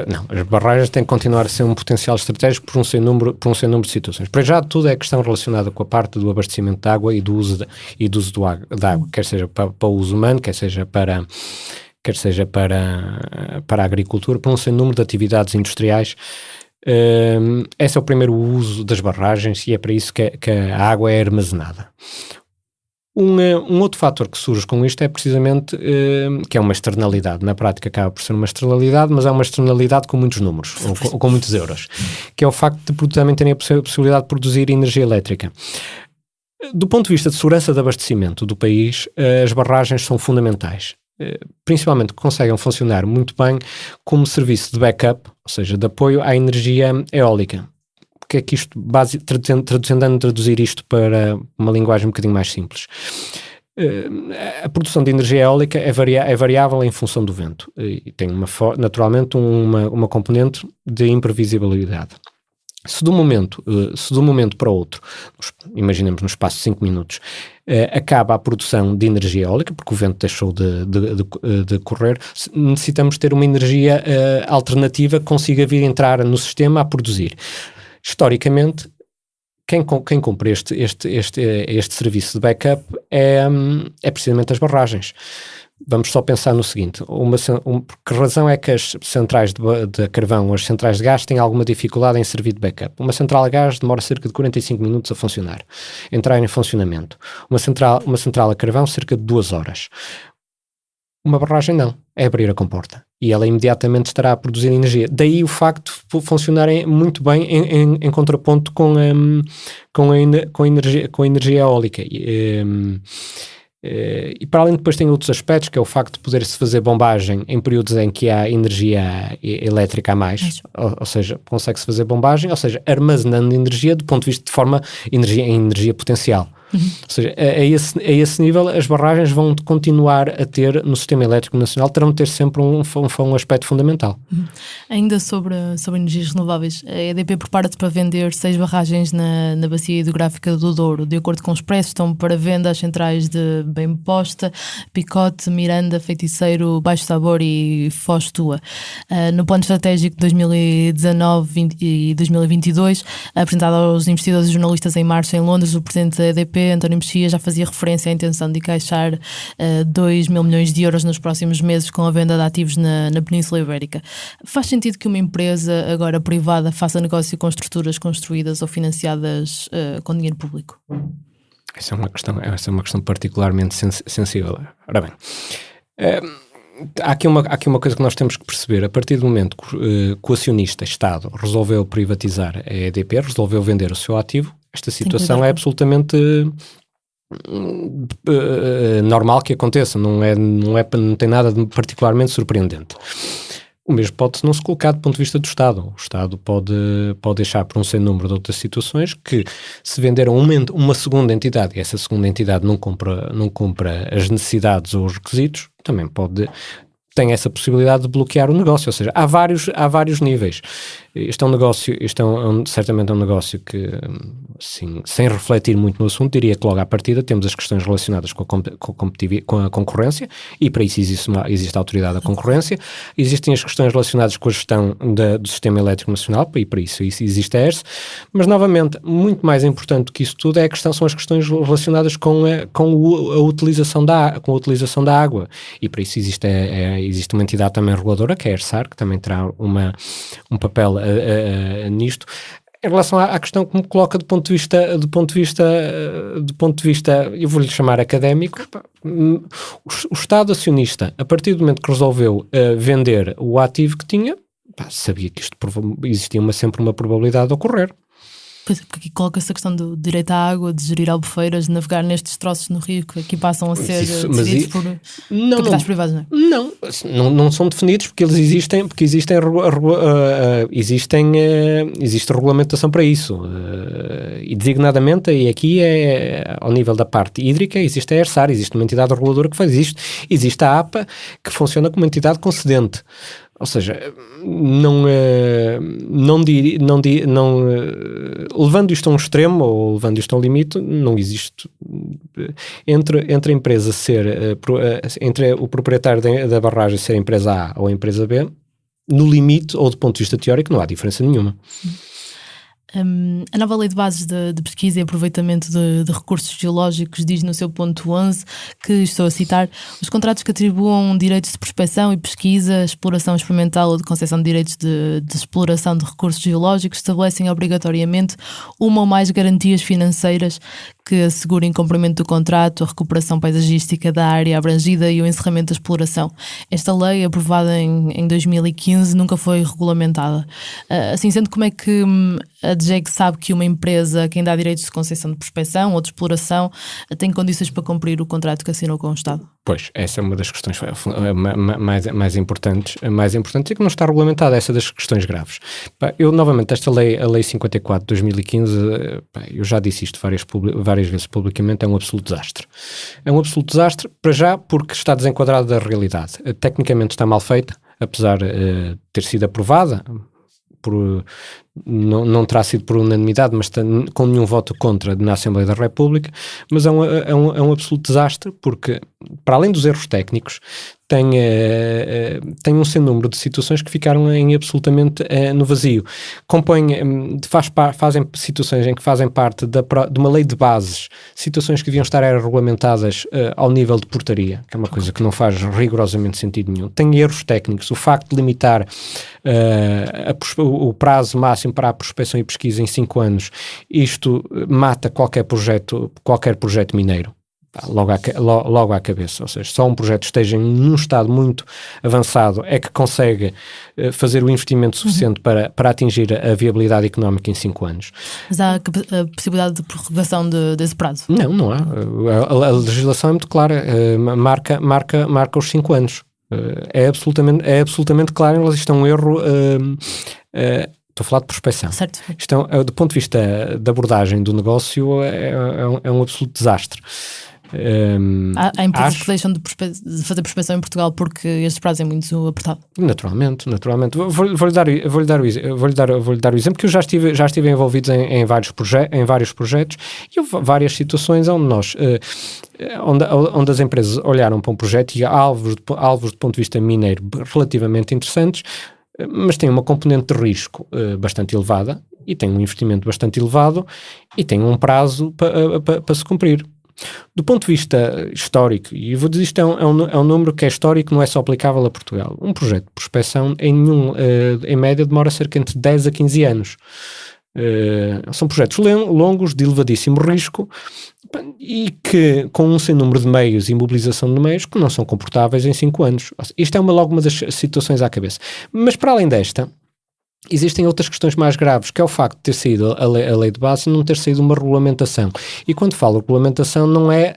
Não, as barragens têm que continuar a ser um potencial estratégico por um sem número de situações. Para já, tudo é questão relacionada com a parte do abastecimento de água e do uso da água, quer seja para o uso humano, quer seja para a agricultura, por um sem número de atividades industriais. Esse é o primeiro uso das barragens, e é para isso que a água é armazenada. Um outro fator que surge com isto é precisamente que é uma externalidade. Na prática acaba por ser uma externalidade, mas é uma externalidade com muitos números, ou com muitos euros, que é o facto de também terem a possibilidade de produzir energia elétrica. Do ponto de vista de segurança de abastecimento do país, as barragens são fundamentais. Principalmente conseguem funcionar muito bem como serviço de backup, ou seja, de apoio à energia eólica. Que é que isto, traduzir isto para uma linguagem um bocadinho mais simples. A produção de energia eólica é variável em função do vento e tem naturalmente uma componente de imprevisibilidade. Se de um momento para o outro, imaginemos no espaço de 5 minutos, acaba a produção de energia eólica, porque o vento deixou de correr, necessitamos ter uma energia alternativa que consiga vir entrar no sistema a produzir. Historicamente, quem cumpre este serviço de backup é precisamente as barragens. Vamos só pensar no seguinte, que razão é que as centrais de carvão ou as centrais de gás têm alguma dificuldade em servir de backup? Uma central a gás demora cerca de 45 minutos a funcionar, entrar em funcionamento. Uma central a carvão cerca de 2 horas. Uma barragem não, é abrir a comporta e ela imediatamente estará a produzir energia. Daí o facto de funcionarem muito bem em contraponto com a energia eólica. E para além depois tem outros aspectos, que é o facto de poder-se fazer bombagem em períodos em que há energia elétrica a mais, ou seja, consegue-se fazer bombagem, ou seja, armazenando energia do ponto de vista de forma energia potencial. Ou seja, a esse nível as barragens vão continuar a ter no sistema elétrico nacional, terão de ter sempre um aspecto fundamental. Ainda sobre energias renováveis, a EDP prepara-se para vender 6 barragens na bacia hidrográfica do Douro. De acordo com os preços, estão para venda as centrais de Bem-Posta, Picote, Miranda, Feiticeiro, Baixo Sabor e Foz Tua. No plano estratégico de 2019 e 2022, apresentado aos investidores e jornalistas em março em Londres, o presidente da EDP, António Mexia, já fazia referência à intenção de encaixar 2 mil milhões de euros nos próximos meses com a venda de ativos na Península Ibérica. Faz sentido que uma empresa agora privada faça negócio com estruturas construídas ou financiadas com dinheiro público? Essa é uma questão particularmente sensível. Ora bem, há aqui uma coisa que nós temos que perceber. A partir do momento que o acionista Estado resolveu privatizar a EDP, resolveu vender o seu ativo, esta situação é absolutamente normal que aconteça, não tem nada de particularmente surpreendente. O mesmo pode não se colocar do ponto de vista do Estado. O Estado pode deixar por um sem número de outras situações que, se venderam uma segunda entidade e essa segunda entidade não cumpra as necessidades ou os requisitos, também tem essa possibilidade de bloquear o negócio. Ou seja, há vários níveis. Este é um negócio, certamente é um negócio que, assim, sem refletir muito no assunto, diria que logo à partida temos as questões relacionadas com a concorrência, e para isso existe a autoridade da concorrência. Existem as questões relacionadas com a gestão do sistema elétrico nacional, e para isso existe a ERSE. Mas, novamente, muito mais importante do que isso tudo são as questões relacionadas com a utilização da água. E para isso existe uma entidade também reguladora, que é a ERSAR, que também terá um papel nisto. Em relação à questão que me coloca do ponto de vista, eu vou-lhe chamar académico, o Estado acionista, a partir do momento que resolveu vender o ativo que tinha, sabia que isto existia sempre uma probabilidade de ocorrer. Pois é, porque aqui coloca-se a questão do direito à água, de gerir albufeiras, de navegar nestes troços no rio que aqui passam a ser decididos por capitais privados, não é? Não são definidos porque eles existe regulamentação para isso. E designadamente, e aqui ao nível da parte hídrica, existe a ERSAR, existe uma entidade reguladora que faz isto, existe a APA, que funciona como entidade concedente. Ou seja, levando isto a um extremo ou levando isto a um limite, não existe entre a empresa entre o proprietário da barragem ser a empresa A ou a empresa B, no limite ou do ponto de vista teórico não há diferença nenhuma. A nova lei de bases de pesquisa e aproveitamento de recursos geológicos diz no seu ponto 11 que, estou a citar, os contratos que atribuam direitos de prospecção e pesquisa, exploração experimental ou de concessão de direitos de exploração de recursos geológicos estabelecem obrigatoriamente uma ou mais garantias financeiras que assegurem cumprimento do contrato, a recuperação paisagística da área abrangida e o encerramento da exploração. Esta lei, aprovada em 2015, nunca foi regulamentada. Assim sendo, como é que a DGEC sabe que uma empresa, quem dá direitos de concessão de prospecção ou de exploração, tem condições para cumprir o contrato que assinou com o Estado? Pois, essa é uma das questões mais importantes e que não está regulamentada, essa das questões graves. Eu, novamente, esta lei, a Lei 54 de 2015, eu já disse isto várias vezes publicamente, é um absoluto desastre. É um absoluto desastre, para já, porque está desenquadrada da realidade. Tecnicamente está mal feita, apesar de ter sido aprovada, não terá sido por unanimidade, mas com nenhum voto contra na Assembleia da República, mas é um absoluto desastre porque, para além dos erros técnicos, tem um sem número de situações que ficaram absolutamente no vazio. Fazem situações em que fazem parte de uma lei de bases, situações que deviam estar regulamentadas ao nível de portaria, que é uma coisa que não faz rigorosamente sentido nenhum. Tem erros técnicos. O facto de limitar o prazo máximo para a prospecção e pesquisa em 5 anos, isto mata qualquer projeto mineiro. logo à cabeça. Ou seja, só um projeto esteja num estado muito avançado é que consegue fazer o investimento suficiente para atingir a viabilidade económica em 5 anos. Mas há a possibilidade de prorrogação desse prazo? Não há. A legislação é muito clara, marca os 5 anos. É absolutamente claro, mas isto é um erro. Estou a falar de prospecção. Certo. Isto do ponto de vista da abordagem do negócio, é um absoluto desastre. Há empresas que deixam de fazer prospecção em Portugal porque este prazo é muito apertado. Naturalmente. Vou-lhe dar o exemplo que eu já estive envolvido em vários projetos e houve várias situações onde as empresas olharam para um projeto e alvos do ponto de vista mineiro relativamente interessantes, mas tem uma componente de risco bastante elevada e tem um investimento bastante elevado e tem um prazo para se cumprir. Do ponto de vista histórico, e vou dizer isto é um número que é histórico, não é só aplicável a Portugal. Um projeto de prospecção em média demora cerca de 10 a 15 anos. São projetos longos, de elevadíssimo risco e que com um sem número de meios e mobilização de meios que não são comportáveis em 5 anos. Isto é logo uma das situações à cabeça. Mas para além desta, existem outras questões mais graves, que é o facto de ter saído a lei de base e não ter saído uma regulamentação. E quando falo regulamentação não é...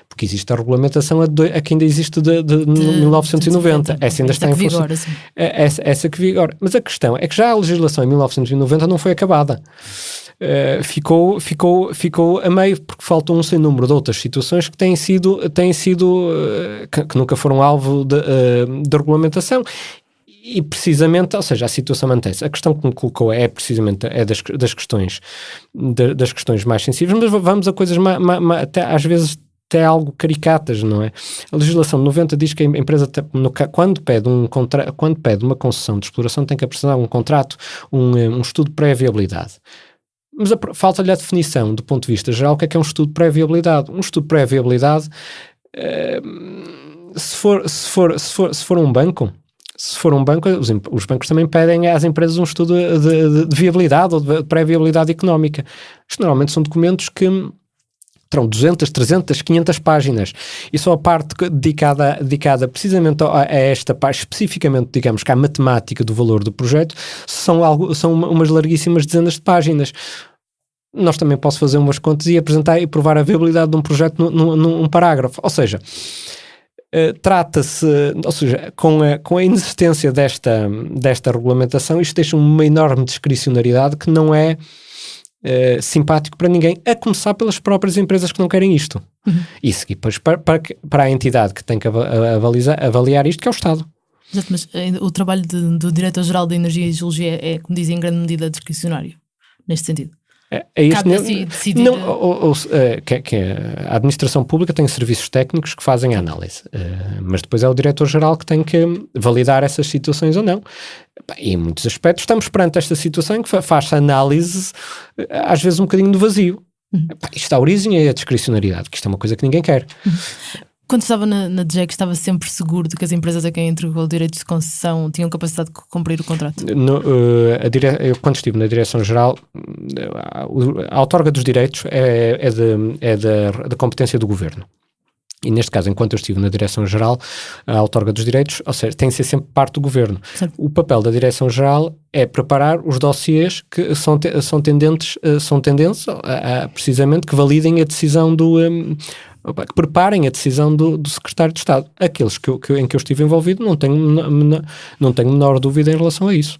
Porque existe a regulamentação a que ainda existe de 1990. Essa ainda está em vigor. Essa que vigora. Mas a questão é que já a legislação em 1990 não foi acabada. Ficou a meio, porque faltam um sem número de outras situações que têm sido que nunca foram alvo de regulamentação. E precisamente, ou seja, a situação mantém-se. A questão que me colocou é precisamente das questões mais sensíveis, mas vamos a coisas até, às vezes até algo caricatas, não é? A legislação de 90 diz que a empresa, quando pede uma concessão de exploração, tem que apresentar um contrato, um estudo de pré-viabilidade. Mas falta-lhe a definição, do ponto de vista geral, o que é um estudo de pré-viabilidade. Um estudo de pré-viabilidade, se for um banco, os bancos também pedem às empresas um estudo de viabilidade ou de pré-viabilidade económica. Isto normalmente são documentos que terão 200, 300, 500 páginas. E só a parte dedicada precisamente a esta parte, especificamente, digamos, que à matemática do valor do projeto, são umas larguíssimas dezenas de páginas. Nós também posso fazer umas contas e apresentar e provar a viabilidade de um projeto num parágrafo. Ou seja, trata-se, ou seja, com a inexistência desta regulamentação, isto deixa uma enorme discricionariedade que não é simpático para ninguém, a começar pelas próprias empresas que não querem isto. Isso, e depois para a entidade que tem que avaliar isto, que é o Estado. Exato, mas o trabalho do Diretor-Geral da Energia e Geologia é, como dizem, em grande medida discricionário, neste sentido. Cabe decidir... que a administração pública tem serviços técnicos que fazem a análise, mas depois é o diretor-geral que tem que validar essas situações ou não. E em muitos aspectos estamos perante esta situação em que faz-se análise às vezes um bocadinho do vazio. Isto dá origem à discricionariedade, que isto é uma coisa que ninguém quer. Quando estava na DGEC, estava sempre seguro de que as empresas a quem entregou o direito de concessão tinham capacidade de cumprir o contrato? Eu, quando estive na Direção-Geral, a outorga dos direitos é da competência do Governo. E neste caso, enquanto eu estive na Direção-Geral, a outorga dos direitos, ou seja, tem que ser sempre parte do Governo. Certo. O papel da Direção-Geral é preparar os dossiês que são tendentes precisamente que validem a decisão que preparem a decisão do Secretário de Estado. Aqueles em que eu estive envolvido, não tenho menor dúvida em relação a isso.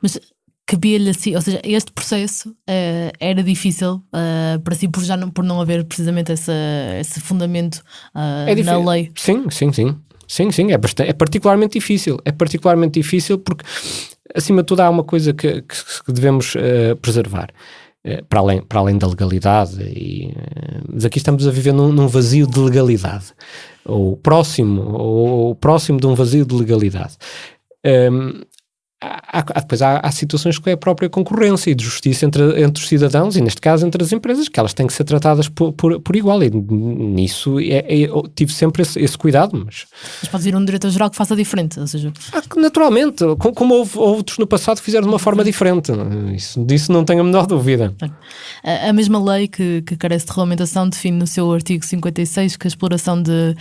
Mas cabia-lhe assim, ou seja, este processo era difícil para si por não haver precisamente esse fundamento na lei? Sim, é particularmente difícil. É particularmente difícil porque, acima de tudo, há uma coisa que devemos preservar. Para além da legalidade, mas aqui estamos a viver num vazio de legalidade, ou próximo de um vazio de legalidade. depois há situações que é a própria concorrência e de justiça entre os cidadãos e, neste caso, entre as empresas, que elas têm que ser tratadas por igual, e nisso eu tive sempre esse cuidado. Mas pode vir um diretor-geral que faça diferente, ou seja... Naturalmente, como houve outros no passado que fizeram de uma forma diferente, disso não tenho a menor dúvida. A mesma lei que carece de regulamentação define no seu artigo 56 que a exploração de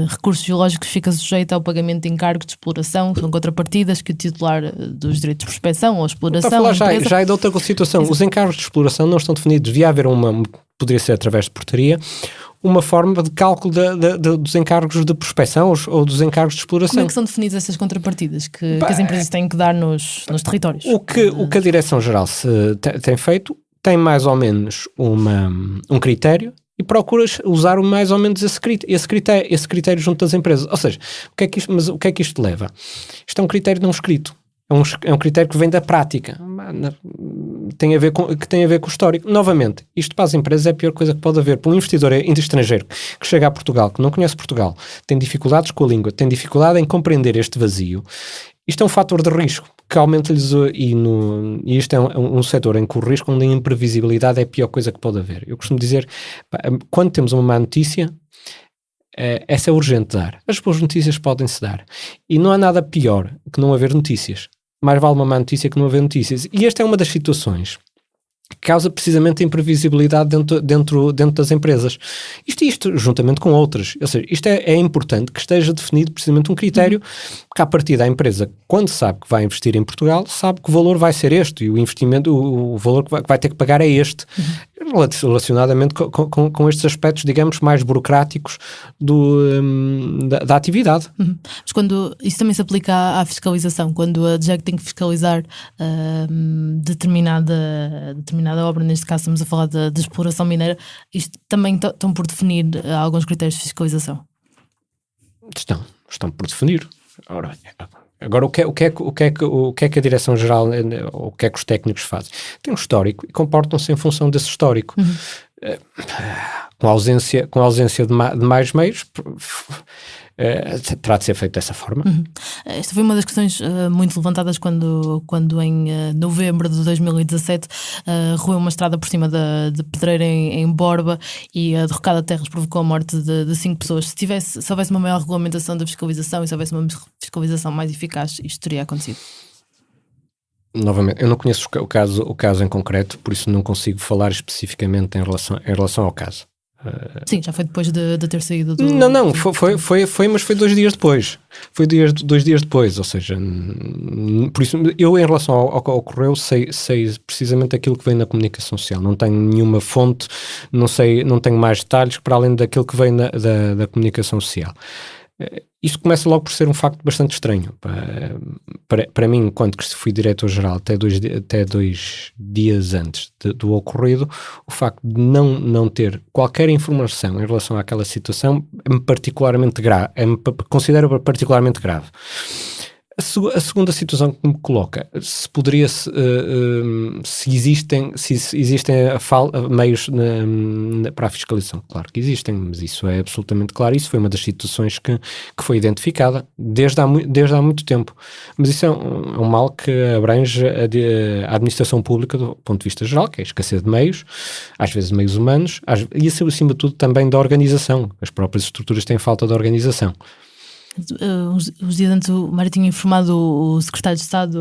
recursos geológicos fica sujeita ao pagamento de encargos de exploração, são contrapartidas que o titular dos direitos de prospecção ou exploração... Para falar já é de outra situação. Os encargos de exploração não estão definidos. Devia haver poderia ser através de portaria, uma forma de cálculo dos encargos de prospecção ou dos encargos de exploração. Como é que são definidas essas contrapartidas que as empresas têm que dar nos territórios? O que a Direção-Geral tem feito, tem mais ou menos um critério e procura usar mais ou menos esse critério junto das empresas. Ou seja, o que é que isto leva? Isto é um critério não escrito. É um critério que vem da prática, que tem a ver com o histórico. Novamente, isto para as empresas é a pior coisa que pode haver. Para um investidor estrangeiro que chega a Portugal, que não conhece Portugal, tem dificuldades com a língua, tem dificuldade em compreender este vazio, isto é um fator de risco que aumenta-lhes e isto é um setor em que o risco onde a imprevisibilidade é a pior coisa que pode haver. Eu costumo dizer, quando temos uma má notícia, essa é urgente dar. As boas notícias podem-se dar. E não há nada pior que não haver notícias. Mais vale uma má notícia que não haver notícias. E esta é uma das situações que causa precisamente a imprevisibilidade dentro das empresas. Isto juntamente com outras. Ou seja, isto é importante que esteja definido precisamente um critério que, a partir da empresa, quando sabe que vai investir em Portugal, sabe que o valor vai ser este e o investimento, o valor que vai ter que pagar é este. Relacionadamente com estes aspectos, digamos, mais burocráticos da atividade. Mas isso também se aplica à fiscalização, quando a DGEC tem que fiscalizar determinada obra, neste caso estamos a falar de exploração mineira, isto também estão por definir alguns critérios de fiscalização? Estão por definir. Agora, o que é que a Direção-Geral, o que é que os técnicos fazem? Tem um histórico e comportam-se em função desse histórico. Com a ausência de mais meios, terá de ser feito dessa forma. Esta foi uma das questões muito levantadas quando em novembro de 2017 roeu uma estrada por cima de Pedreira em Borba e a derrocada de terras provocou a morte de 5 pessoas. Se houvesse uma maior regulamentação da fiscalização e se houvesse uma fiscalização mais eficaz, isto teria acontecido? Novamente, eu não conheço o caso em concreto, por isso não consigo falar especificamente em relação ao caso. Sim, já foi depois de ter saído do... Não, mas foi 2 dias depois. Foi 2 dias depois, ou seja, por isso, eu em relação ao que ocorreu, sei precisamente aquilo que vem na comunicação social. Não tenho nenhuma fonte, não tenho mais detalhes para além daquilo que vem da comunicação social. Isto começa logo por ser um facto bastante estranho. Para mim, enquanto que fui diretor-geral até 2 dias antes do ocorrido, o facto de não ter qualquer informação em relação àquela situação é-me particularmente grave, considero particularmente grave. A segunda situação que me coloca, se existem meios para a fiscalização. Claro que existem, mas isso é absolutamente claro. Isso foi uma das situações que foi identificada desde há muito tempo. Mas isso é um mal que abrange a administração pública do ponto de vista geral, que é a escassez de meios, às vezes meios humanos, e acima de tudo também da organização. As próprias estruturas têm falta de organização. Uns dias antes o Mário tinha informado o secretário de Estado,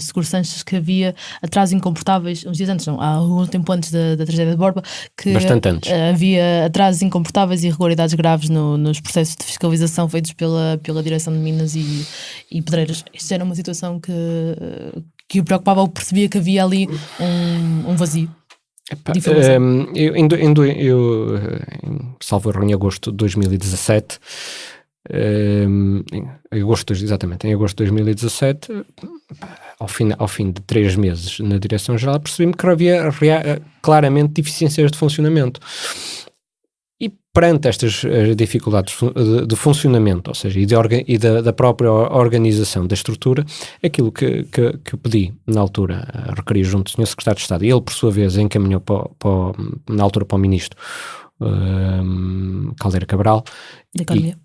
Seguro Sanches, que havia atrasos incomportáveis, uns dias antes não, há algum tempo antes da tragédia de Borba, que bastante antes. Havia atrasos incomportáveis e irregularidades graves nos processos de fiscalização feitos pela Direção de Minas e Pedreiras. Isto era uma situação que o preocupava, ou percebia que havia ali um vazio. Eu salvo erro, em agosto de 2017, em agosto de 2017, ao fim de 3 meses na Direção-Geral, percebi-me que havia claramente deficiências de funcionamento. E perante estas dificuldades de funcionamento, ou seja, e da própria organização da estrutura, aquilo que eu pedi na altura, requeri junto do Sr. Secretário de Estado, e ele por sua vez encaminhou na altura para o Ministro Caldeira Cabral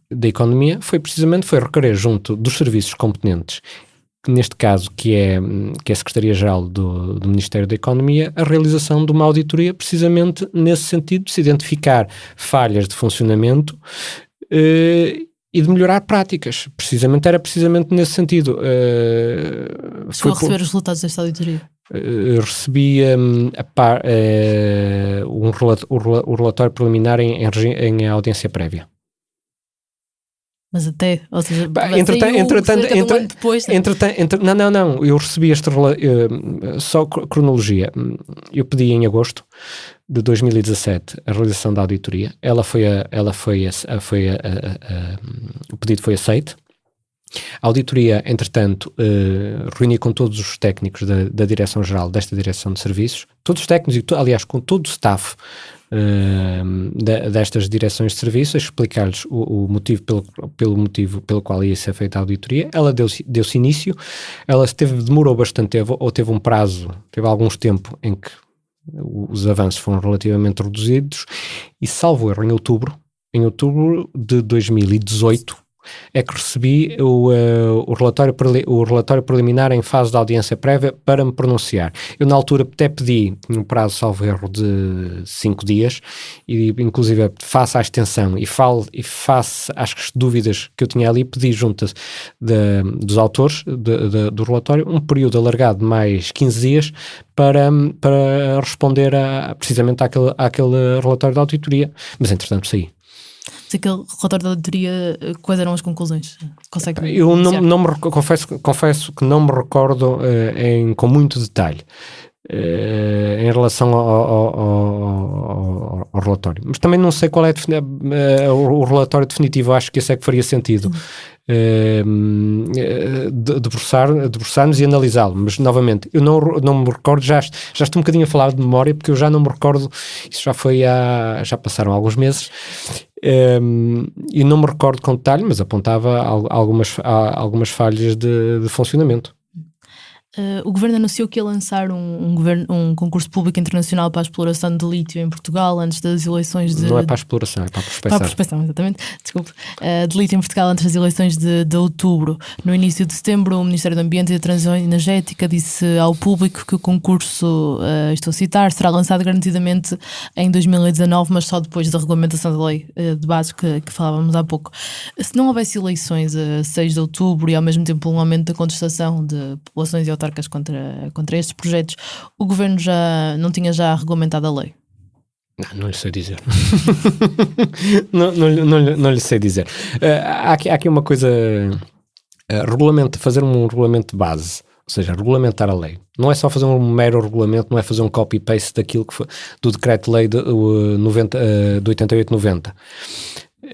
da Economia, foi requerer junto dos serviços competentes neste caso, que é a Secretaria-Geral do Ministério da Economia, a realização de uma auditoria precisamente nesse sentido, de se identificar falhas de funcionamento e de melhorar práticas. Era precisamente nesse sentido. Chegou a receber os resultados desta auditoria? Recebi o relatório preliminar em audiência prévia. Mas até, ou seja, não, eu recebi só cronologia. Eu pedi em agosto de 2017 a realização da auditoria. O pedido foi aceito. A auditoria, entretanto, reuni com todos os técnicos da Direção-Geral, desta Direção de Serviços, todos os técnicos e, aliás, com todo o staff destas direções de serviços, a explicar-lhes o motivo pelo qual ia ser feita a auditoria. Ela deu-se início, ela demorou bastante tempo, ou teve um prazo, teve alguns tempo em que os avanços foram relativamente reduzidos, e salvo erro, em outubro de 2018, é que recebi o relatório preliminar em fase de audiência prévia para me pronunciar. Eu, na altura, até pedi um prazo, salvo erro, de 5 dias, e inclusive face à extensão e face às dúvidas que eu tinha ali, pedi junto dos autores do relatório um período alargado de mais 15 dias para responder precisamente àquele relatório de auditoria. Mas, entretanto, saí. Mas aquele relatório da auditoria, quais eram as conclusões? Eu confesso que não me recordo com muito detalhe em relação ao relatório. Mas também não sei qual é o relatório definitivo. Acho que esse é que faria sentido. Debruçar-nos e analisá-lo, mas novamente eu não me recordo, já estou um bocadinho a falar de memória, porque eu já não me recordo, isso já passaram alguns meses, e não me recordo com detalhe, mas apontava algumas falhas de funcionamento. O Governo anunciou que ia lançar um concurso público internacional para a exploração de lítio em Portugal antes das eleições de... Não é para a exploração, é para a prospecção. Para a prospecção, exatamente. Desculpe. De lítio em Portugal antes das eleições de outubro. No início de setembro, o Ministério do Ambiente e da Transição Energética disse ao público que o concurso, estou a citar, será lançado garantidamente em 2019, mas só depois da regulamentação da lei de bases que falávamos há pouco. Se não houvesse eleições a 6 de outubro e ao mesmo tempo um aumento da contestação de populações e autarcas contra estes projetos, o Governo não tinha regulamentado a lei? Não lhe sei dizer. não lhe sei dizer. Há aqui uma coisa, fazer um regulamento de base, ou seja, regulamentar a lei. Não é só fazer um mero regulamento, não é fazer um copy-paste daquilo que foi do decreto-lei de 88-90.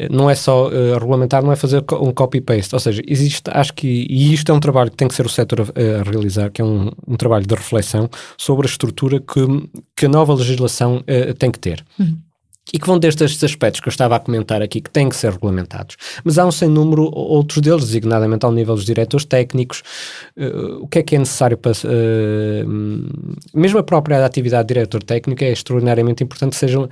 Não é só regulamentar, não é fazer um copy-paste, ou seja, e isto é um trabalho que tem que ser o setor a realizar, que é um trabalho de reflexão sobre a estrutura que a nova legislação tem que ter. E que vão destes aspectos que eu estava a comentar aqui, que têm que ser regulamentados. Mas há um sem número outros deles, designadamente ao nível dos diretores técnicos. O que é necessário para... mesmo a própria atividade de diretor técnico é extraordinariamente importante que seja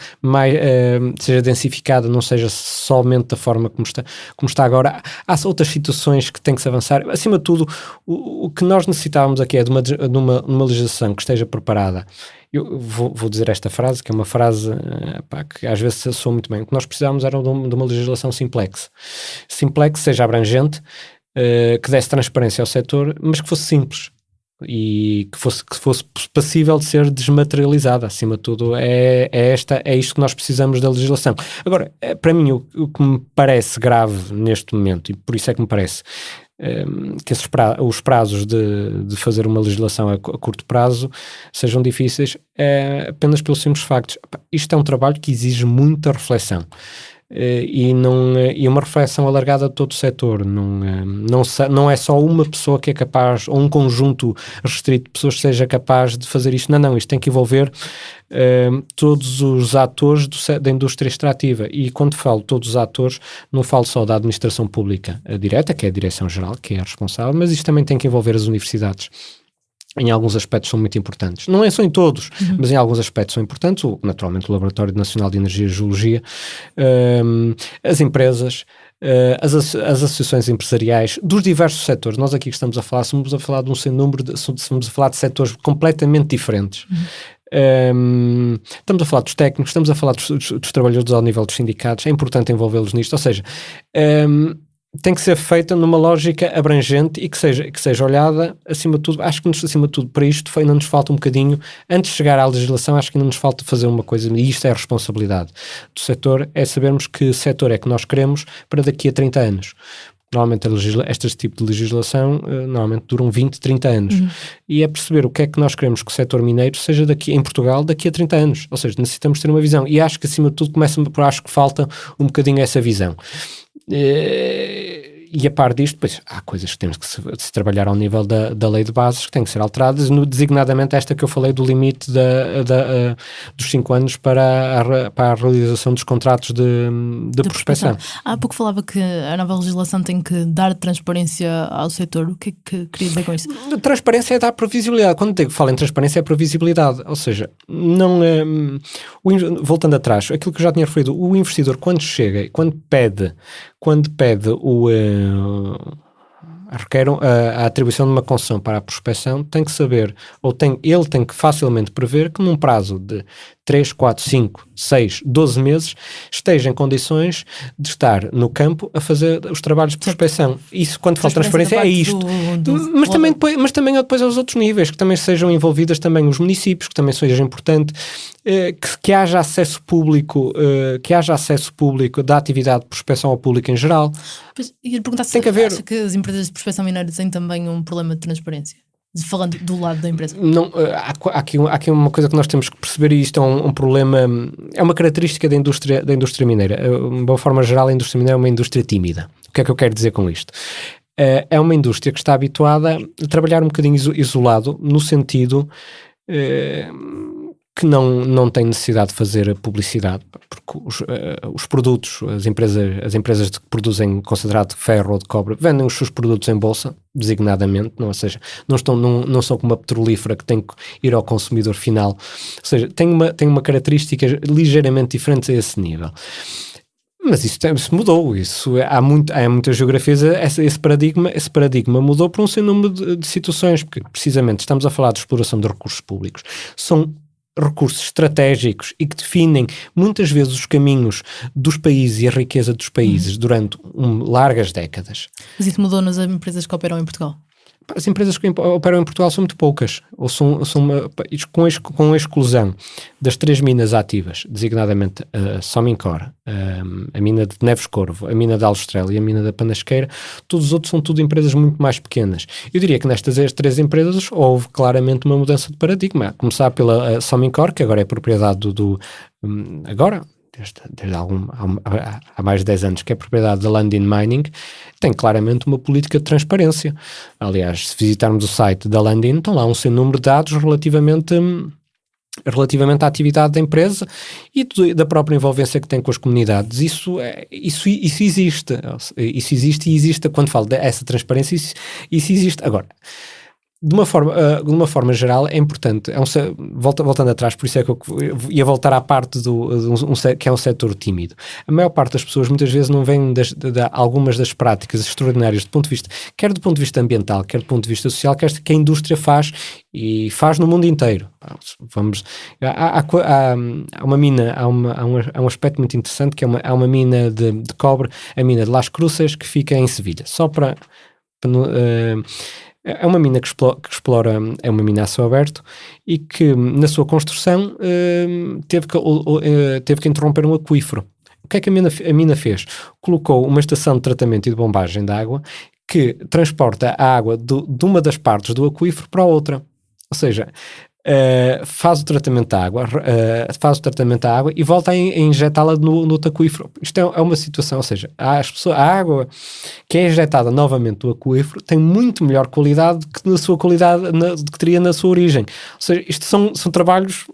densificada, não seja somente da forma como está agora. Há outras situações que têm que se avançar. Acima de tudo, o que nós necessitávamos aqui é de uma legislação que esteja preparada. Eu vou dizer esta frase, que é uma frase que às vezes soa muito bem. O que nós precisávamos era de uma legislação simplex, seja abrangente, que desse transparência ao setor, mas que fosse simples e que fosse passível de ser desmaterializada. Acima de tudo, é isto que nós precisamos da legislação. Agora, para mim, o que me parece grave neste momento, e por isso é que me parece que os prazos de fazer uma legislação a curto prazo sejam difíceis, apenas pelo simples facto. Isto é um trabalho que exige muita reflexão. E uma reflexão alargada de todo o setor. Não é só uma pessoa que é capaz, ou um conjunto restrito de pessoas que seja capaz de fazer isto. Não, isto tem que envolver todos os atores da indústria extrativa. E quando falo todos os atores, não falo só da administração pública direta, que é a Direção-Geral, que é a responsável, mas isto também tem que envolver as universidades. Em alguns aspectos são muito importantes. Não é só em todos, mas em alguns aspectos são importantes. Naturalmente o Laboratório Nacional de Energia e Geologia, as empresas, as associações empresariais dos diversos setores. Nós aqui que estamos a falar, estamos a falar de um sem número, estamos a falar de setores completamente diferentes. Estamos a falar dos técnicos, estamos a falar dos trabalhadores ao nível dos sindicatos, é importante envolvê-los nisto, ou seja, tem que ser feita numa lógica abrangente e que seja olhada acima de tudo. Acho que acima de tudo para isto ainda nos falta um bocadinho, antes de chegar à legislação, acho que ainda nos falta fazer uma coisa, e isto é a responsabilidade do setor, é sabermos que setor é que nós queremos para daqui a 30 anos. Normalmente este tipo de legislação normalmente duram 20, 30 anos. E é perceber o que é que nós queremos que o setor mineiro seja em Portugal daqui a 30 anos. Ou seja, necessitamos ter uma visão. E acho que acima de tudo acho que falta um bocadinho essa visão. E a par disto, pois, há coisas que temos que se trabalhar ao nível da lei de bases que têm que ser alteradas, designadamente esta que eu falei do limite dos 5 anos para a realização dos contratos de prospecção. Há pouco falava que a nova legislação tem que dar transparência ao setor. O que é que queria dizer com isso? Transparência é dar previsibilidade. Quando falo em transparência é previsibilidade, ou seja, não voltando atrás, aquilo que eu já tinha referido, o investidor quando chega e quando pede a atribuição de uma concessão para a prospecção, tem que saber, ele tem que facilmente prever que num prazo de 3, 4, 5, 6, 12 meses esteja em condições de estar no campo a fazer os trabalhos de prospecção. Isso, quando falo de transparência, é isto. Mas também depois aos outros níveis, que também sejam envolvidas também os municípios, que também seja importante que haja acesso público, da atividade de prospecção ao público em geral. Pois, ia perguntar se acha que as empresas de prospecção mineira têm também um problema de transparência? Falando do lado da empresa. Não, há aqui uma coisa que nós temos que perceber, e isto é um problema, é uma característica da indústria mineira. De uma forma geral, a indústria mineira é uma indústria tímida. O que é que eu quero dizer com isto? É uma indústria que está habituada a trabalhar um bocadinho isolado, no sentido que não tem necessidade de fazer publicidade, porque os produtos, as empresas que produzem concentrado de ferro ou de cobre, vendem os seus produtos em bolsa, designadamente, ou seja, não são como uma petrolífera que tem que ir ao consumidor final, ou seja, tem uma característica ligeiramente diferente a esse nível. Mas isso mudou, há muitas geografias, esse paradigma mudou por um sem número de situações, porque precisamente estamos a falar de exploração de recursos públicos, são recursos estratégicos e que definem muitas vezes os caminhos dos países e a riqueza dos países durante largas décadas. Mas isso mudou nas empresas que operam em Portugal? As empresas que operam em Portugal são muito poucas, ou com a exclusão das 3 minas ativas, designadamente a Somincor, a mina de Neves Corvo, a mina da Aljustrel e a mina da Panasqueira. Todos os outros são tudo empresas muito mais pequenas. Eu diria que nestas 3 empresas houve claramente uma mudança de paradigma, a começar pela Somincor, que agora é propriedade desde há mais de 10 anos, que é propriedade da Lundin Mining, tem claramente uma política de transparência. Aliás, se visitarmos o site da Lundin, estão lá um sem número de dados relativamente à atividade da empresa e da própria envolvência que tem com as comunidades. Isso existe. Isso existe e existe. Quando falo dessa transparência, isso existe. Agora, de uma forma geral, é importante, voltando atrás, por isso é que eu ia voltar à parte que é um setor tímido. A maior parte das pessoas muitas vezes não vêm algumas das práticas extraordinárias quer do ponto de vista ambiental, quer do ponto de vista social, que a indústria faz, e faz no mundo inteiro. Há uma mina, há um aspecto muito interessante, que há uma mina de cobre, a mina de Las Cruces, que fica em Sevilha. É uma mina que explora, é uma mina a céu aberto, e que na sua construção teve que interromper um aquífero. O que é que a mina fez? Colocou uma estação de tratamento e de bombagem de água que transporta a água de uma das partes do aquífero para a outra. Ou seja, faz o tratamento da água e volta a injetá-la no aquífero. Isto é uma situação, ou seja, a água que é injetada novamente do aquífero tem muito melhor qualidade que na sua qualidade que teria na sua origem. Ou seja, isto são trabalhos,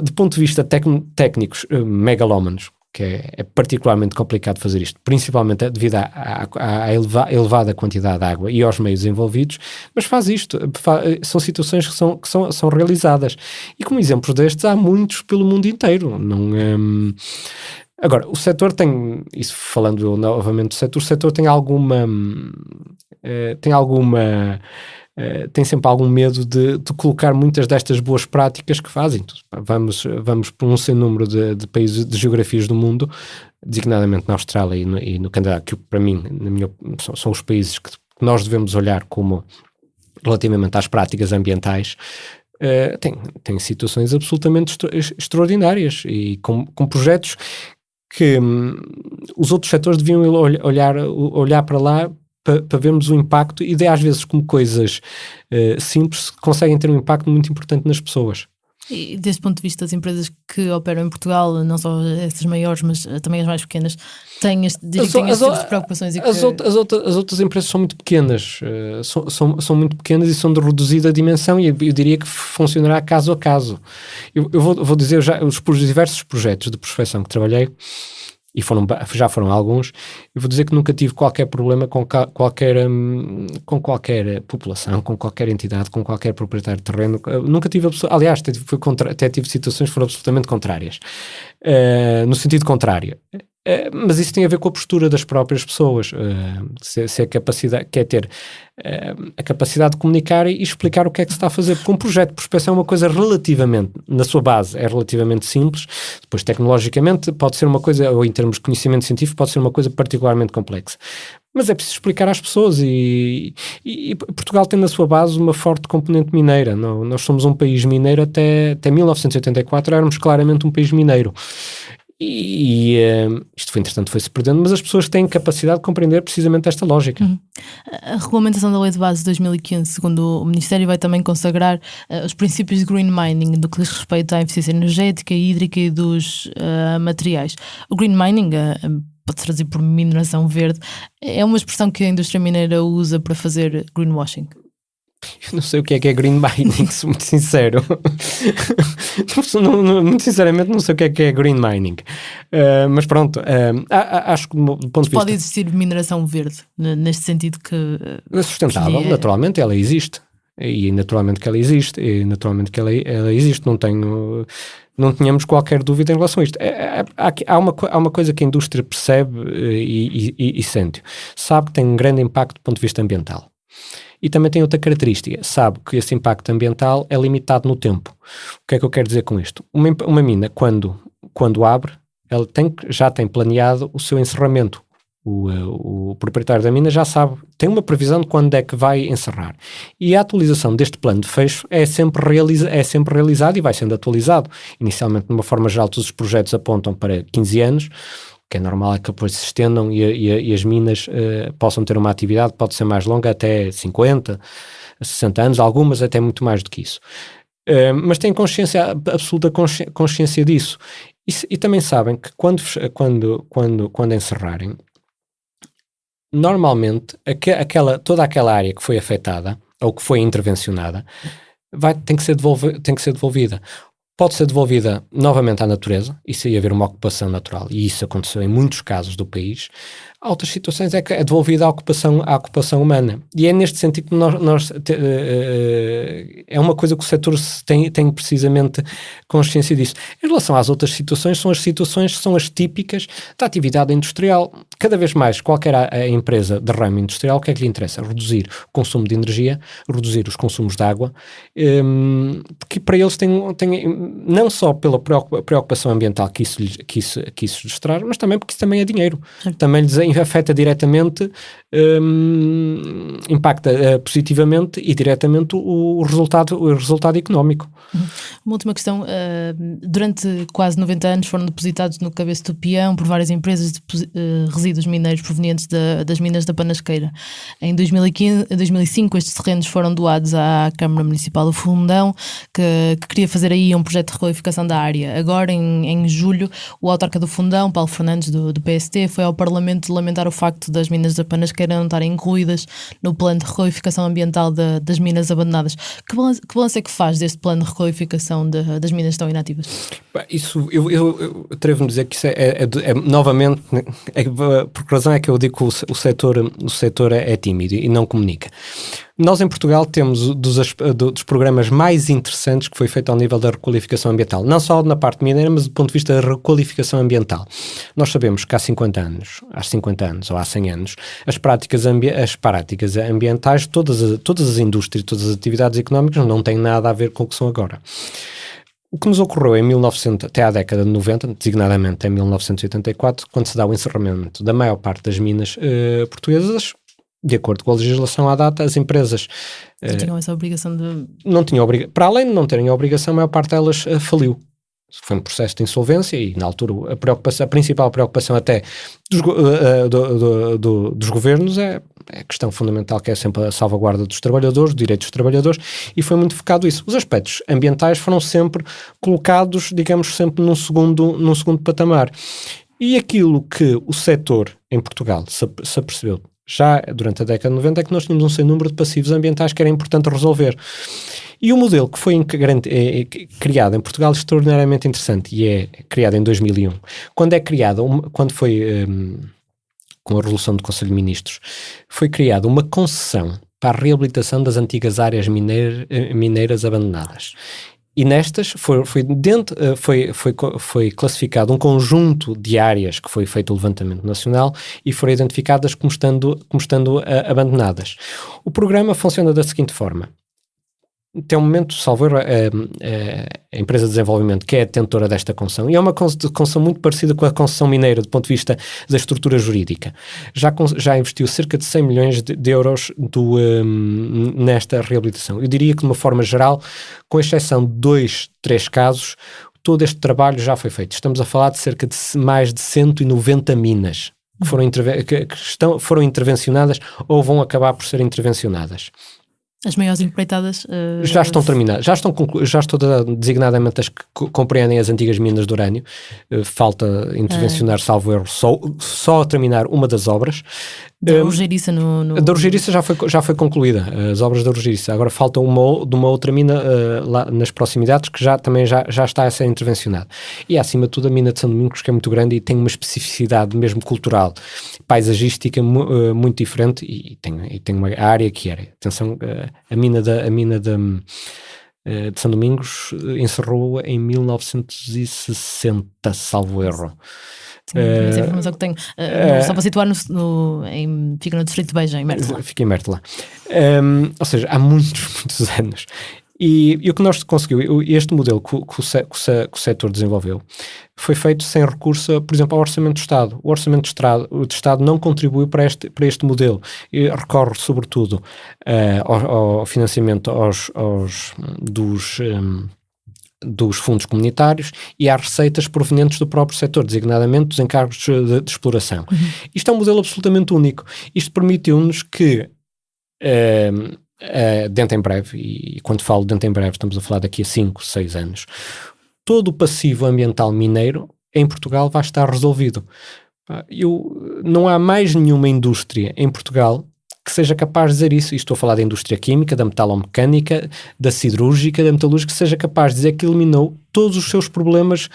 de ponto de vista técnicos, megalómanos, que é particularmente complicado fazer isto, principalmente devido à elevada quantidade de água e aos meios envolvidos, mas faz isto, são situações que são realizadas. E como exemplos destes há muitos pelo mundo inteiro. Agora, o setor tem, isso falando novamente do setor, o setor tem alguma... tem sempre algum medo de colocar muitas destas boas práticas que fazem. Vamos por um sem número de países, de geografias do mundo, designadamente na Austrália e no Canadá, que para mim, são os países que nós devemos olhar como relativamente às práticas ambientais. Tem situações absolutamente extraordinárias e com projetos que os outros setores deviam olhar para lá para vermos o impacto, e às vezes como coisas simples conseguem ter um impacto muito importante nas pessoas. E deste ponto de vista, as empresas que operam em Portugal, não só essas maiores, mas também as mais pequenas, têm este tipo de preocupações? As outras empresas são muito pequenas, são muito pequenas e são de reduzida dimensão, e eu diria que funcionará caso a caso. Eu vou dizer já, os diversos projetos de prospecção que trabalhei, e já foram alguns, eu vou dizer que nunca tive qualquer problema com qualquer população, com qualquer entidade, com qualquer proprietário de terreno. Nunca tive, aliás, até tive situações que foram absolutamente contrárias, no sentido contrário. Mas isso tem a ver com a postura das próprias pessoas, se a capacidade, quer ter a capacidade de comunicar e explicar o que é que se está a fazer, porque um projeto de prospecção é uma coisa relativamente, na sua base, é relativamente simples, depois tecnologicamente pode ser uma coisa, ou em termos de conhecimento científico, pode ser uma coisa particularmente complexa. Mas é preciso explicar às pessoas, e Portugal tem na sua base uma forte componente mineira. Nós somos um país mineiro, até 1984 éramos claramente um país mineiro. Isto entretanto foi-se perdendo, mas as pessoas têm capacidade de compreender precisamente esta lógica. A regulamentação da Lei de Base de 2015, segundo o Ministério, vai também consagrar os princípios de green mining, do que diz respeito à eficiência energética, hídrica e dos materiais. O green mining, pode-se traduzir por mineração verde, é uma expressão que a indústria mineira usa para fazer greenwashing. Eu não sei o que é green mining, sou muito sincero. Muito sinceramente não sei o que é green mining. Mas pronto, acho que do ponto de vista... Pode existir mineração verde, neste sentido que... Sustentável, naturalmente ela existe. E naturalmente que ela existe. Não tínhamos qualquer dúvida em relação a isto. Há uma coisa que a indústria percebe e sente. Sabe que tem um grande impacto do ponto de vista ambiental. E também tem outra característica, sabe que esse impacto ambiental é limitado no tempo. O que é que eu quero dizer com isto? Uma mina, quando abre, ela já tem planeado o seu encerramento. O proprietário da mina já sabe, tem uma previsão de quando é que vai encerrar. E a atualização deste plano de fecho é sempre realizada e vai sendo atualizado. Inicialmente, de uma forma geral, todos os projetos apontam para 15 anos, o que é normal é que depois se estendam e as minas possam ter uma atividade, pode ser mais longa, até 50, 60 anos, algumas até muito mais do que isso. Mas têm absoluta consciência disso. E também sabem que quando encerrarem, normalmente toda aquela área que foi afetada ou que foi intervencionada tem que ser devolvida. Pode ser devolvida novamente à natureza, isso ia haver uma ocupação natural, e isso aconteceu em muitos casos do país. Há outras situações é que é devolvida à ocupação humana. E é neste sentido que é uma coisa que o setor tem precisamente consciência disso. Em relação às outras situações, são as situações que são as típicas da atividade industrial. Cada vez mais, qualquer empresa de ramo industrial, o que é que lhe interessa? Reduzir o consumo de energia, reduzir os consumos de água, porque para eles tem não só pela preocupação ambiental que isso lhes traz, mas também porque isso também é dinheiro. Também lhes afeta diretamente, impacta positivamente e diretamente o resultado económico. Uma última questão. Durante quase 90 anos foram depositados no cabeço do peão por várias empresas de resíduos mineiros provenientes das minas da Panasqueira. Em 2005 estes terrenos foram doados à Câmara Municipal do Fundão, que queria fazer aí um projeto de requalificação da área. Agora, em julho, o autarca do Fundão, Paulo Fernandes, do PST, foi ao Parlamento lamentar o facto das minas da Panasqueira não estarem incluídas no plano de requalificação ambiental das minas abandonadas. Que balanço é que faz deste plano de requalificação das minas que estão inativas? Isso, eu atrevo-me a dizer que isso novamente, por que razão é que eu digo que o setor é tímido e não comunica? Nós em Portugal temos dos programas mais interessantes que foi feito ao nível da requalificação ambiental, não só na parte mineira, mas do ponto de vista da requalificação ambiental. Nós sabemos que há 50 anos ou há 100 anos, as práticas ambientais, todas as indústrias, todas as atividades económicas não têm nada a ver com o que são agora. O que nos ocorreu em 1900, até à década de 90, designadamente em 1984, quando se dá o encerramento da maior parte das minas portuguesas, de acordo com a legislação à data, as empresas não tinham essa obrigação de... Para além de não terem a obrigação, a maior parte delas faliu. Foi um processo de insolvência e, na altura, a principal preocupação até dos governos é a questão fundamental, que é sempre a salvaguarda dos trabalhadores, dos direitos dos trabalhadores, e foi muito focado isso. Os aspectos ambientais foram sempre colocados, digamos, sempre num segundo patamar. E aquilo que o setor em Portugal se apercebeu já durante a década de 90 é que nós tínhamos um sem número de passivos ambientais que era importante resolver. E o modelo que foi criado em Portugal é extraordinariamente interessante e é criado em 2001. Quando foi com a resolução do Conselho de Ministros, foi criada uma concessão para a reabilitação das antigas áreas mineiras abandonadas. E nestas foi classificado um conjunto de áreas que foi feito o levantamento nacional e foram identificadas como estando abandonadas. O programa funciona da seguinte forma. Até o momento, salvo erro, a empresa de desenvolvimento que é a detentora desta concessão, e é uma concessão muito parecida com a concessão mineira do ponto de vista da estrutura jurídica. Já investiu cerca de 100 milhões de euros nesta reabilitação. Eu diria que, de uma forma geral, com exceção de 2, 3 casos, todo este trabalho já foi feito. Estamos a falar de cerca de mais de 190 minas que foram intervencionadas ou vão acabar por ser intervencionadas. As maiores empreitadas já estão terminadas, já estão designadamente as que compreendem as antigas minas de urânio. Falta intervencionar, salvo erro, só a terminar uma das obras. Da Rogeriça Da Rogeriça já foi concluída, as obras da Rogeriça. Agora falta de uma outra mina lá nas proximidades que também já está a ser intervencionada. E acima de tudo a mina de São Domingos, que é muito grande e tem uma especificidade mesmo cultural, paisagística muito diferente e tem uma área que era, atenção, a mina de São Domingos encerrou em 1960, salvo erro. Sim, essa informação que tenho. Só para situar, fica no distrito de Beja, em Mértola. Fica em Mértola. Ou seja, há muitos anos. E o que nós conseguimos, este modelo que o setor desenvolveu, foi feito sem recurso, por exemplo, ao Orçamento do Estado. O Orçamento do Estado não contribuiu para este modelo e recorre, sobretudo, ao financiamento dos fundos comunitários e às receitas provenientes do próprio setor, designadamente dos encargos de exploração. Uhum. Isto é um modelo absolutamente único. Isto permitiu-nos que dentro em breve, e quando falo dentro em breve estamos a falar daqui a 5, 6 anos, todo o passivo ambiental mineiro em Portugal vai estar resolvido. Não há mais nenhuma indústria em Portugal que seja capaz de dizer isso. E estou a falar da indústria química, da metalomecânica, da siderúrgica, da metalúrgica, que seja capaz de dizer que eliminou todos os seus problemas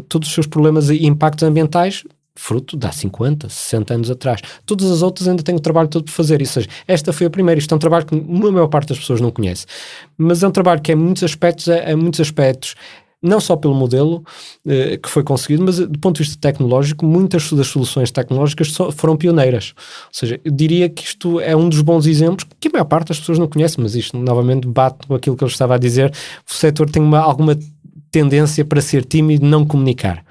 todos os seus problemas e impactos ambientais fruto de há 50, 60 anos atrás. Todas as outras ainda têm o trabalho todo por fazer. Ou seja, esta foi a primeira. Isto é um trabalho que a maior parte das pessoas não conhece. Mas é um trabalho que, em muitos aspectos, não só pelo modelo que foi conseguido, mas do ponto de vista tecnológico, muitas das soluções tecnológicas foram pioneiras. Ou seja, eu diria que isto é um dos bons exemplos que a maior parte das pessoas não conhece, mas isto novamente bate com aquilo que eu estava a dizer. O setor tem alguma tendência para ser tímido e não comunicar.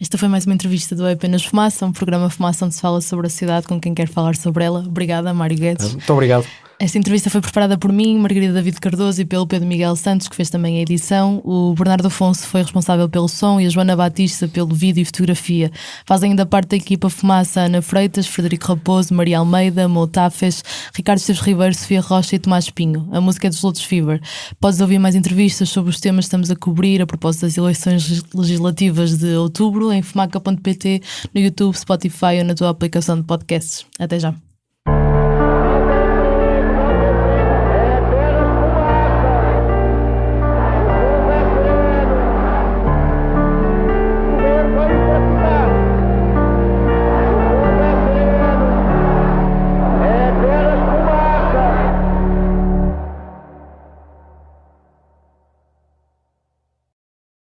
Esta foi mais uma entrevista do Apenas Fumaça, um programa Fumaça onde se fala sobre a cidade com quem quer falar sobre ela. Obrigada, Mário Guedes. Muito obrigado. Esta entrevista foi preparada por mim, Margarida David Cardoso, e pelo Pedro Miguel Santos, que fez também a edição. O Bernardo Afonso foi responsável pelo som e a Joana Batista pelo vídeo e fotografia. Fazem ainda parte da equipa Fumaça Ana Freitas, Frederico Raposo, Maria Almeida, Moutafes, Ricardo Esteves Ribeiro, Sofia Rocha e Tomás Pinho. A música é dos Lotus Fever. Podes ouvir mais entrevistas sobre os temas que estamos a cobrir a propósito das eleições legislativas de outubro em fumaca.pt, no YouTube, Spotify ou na tua aplicação de podcasts. Até já.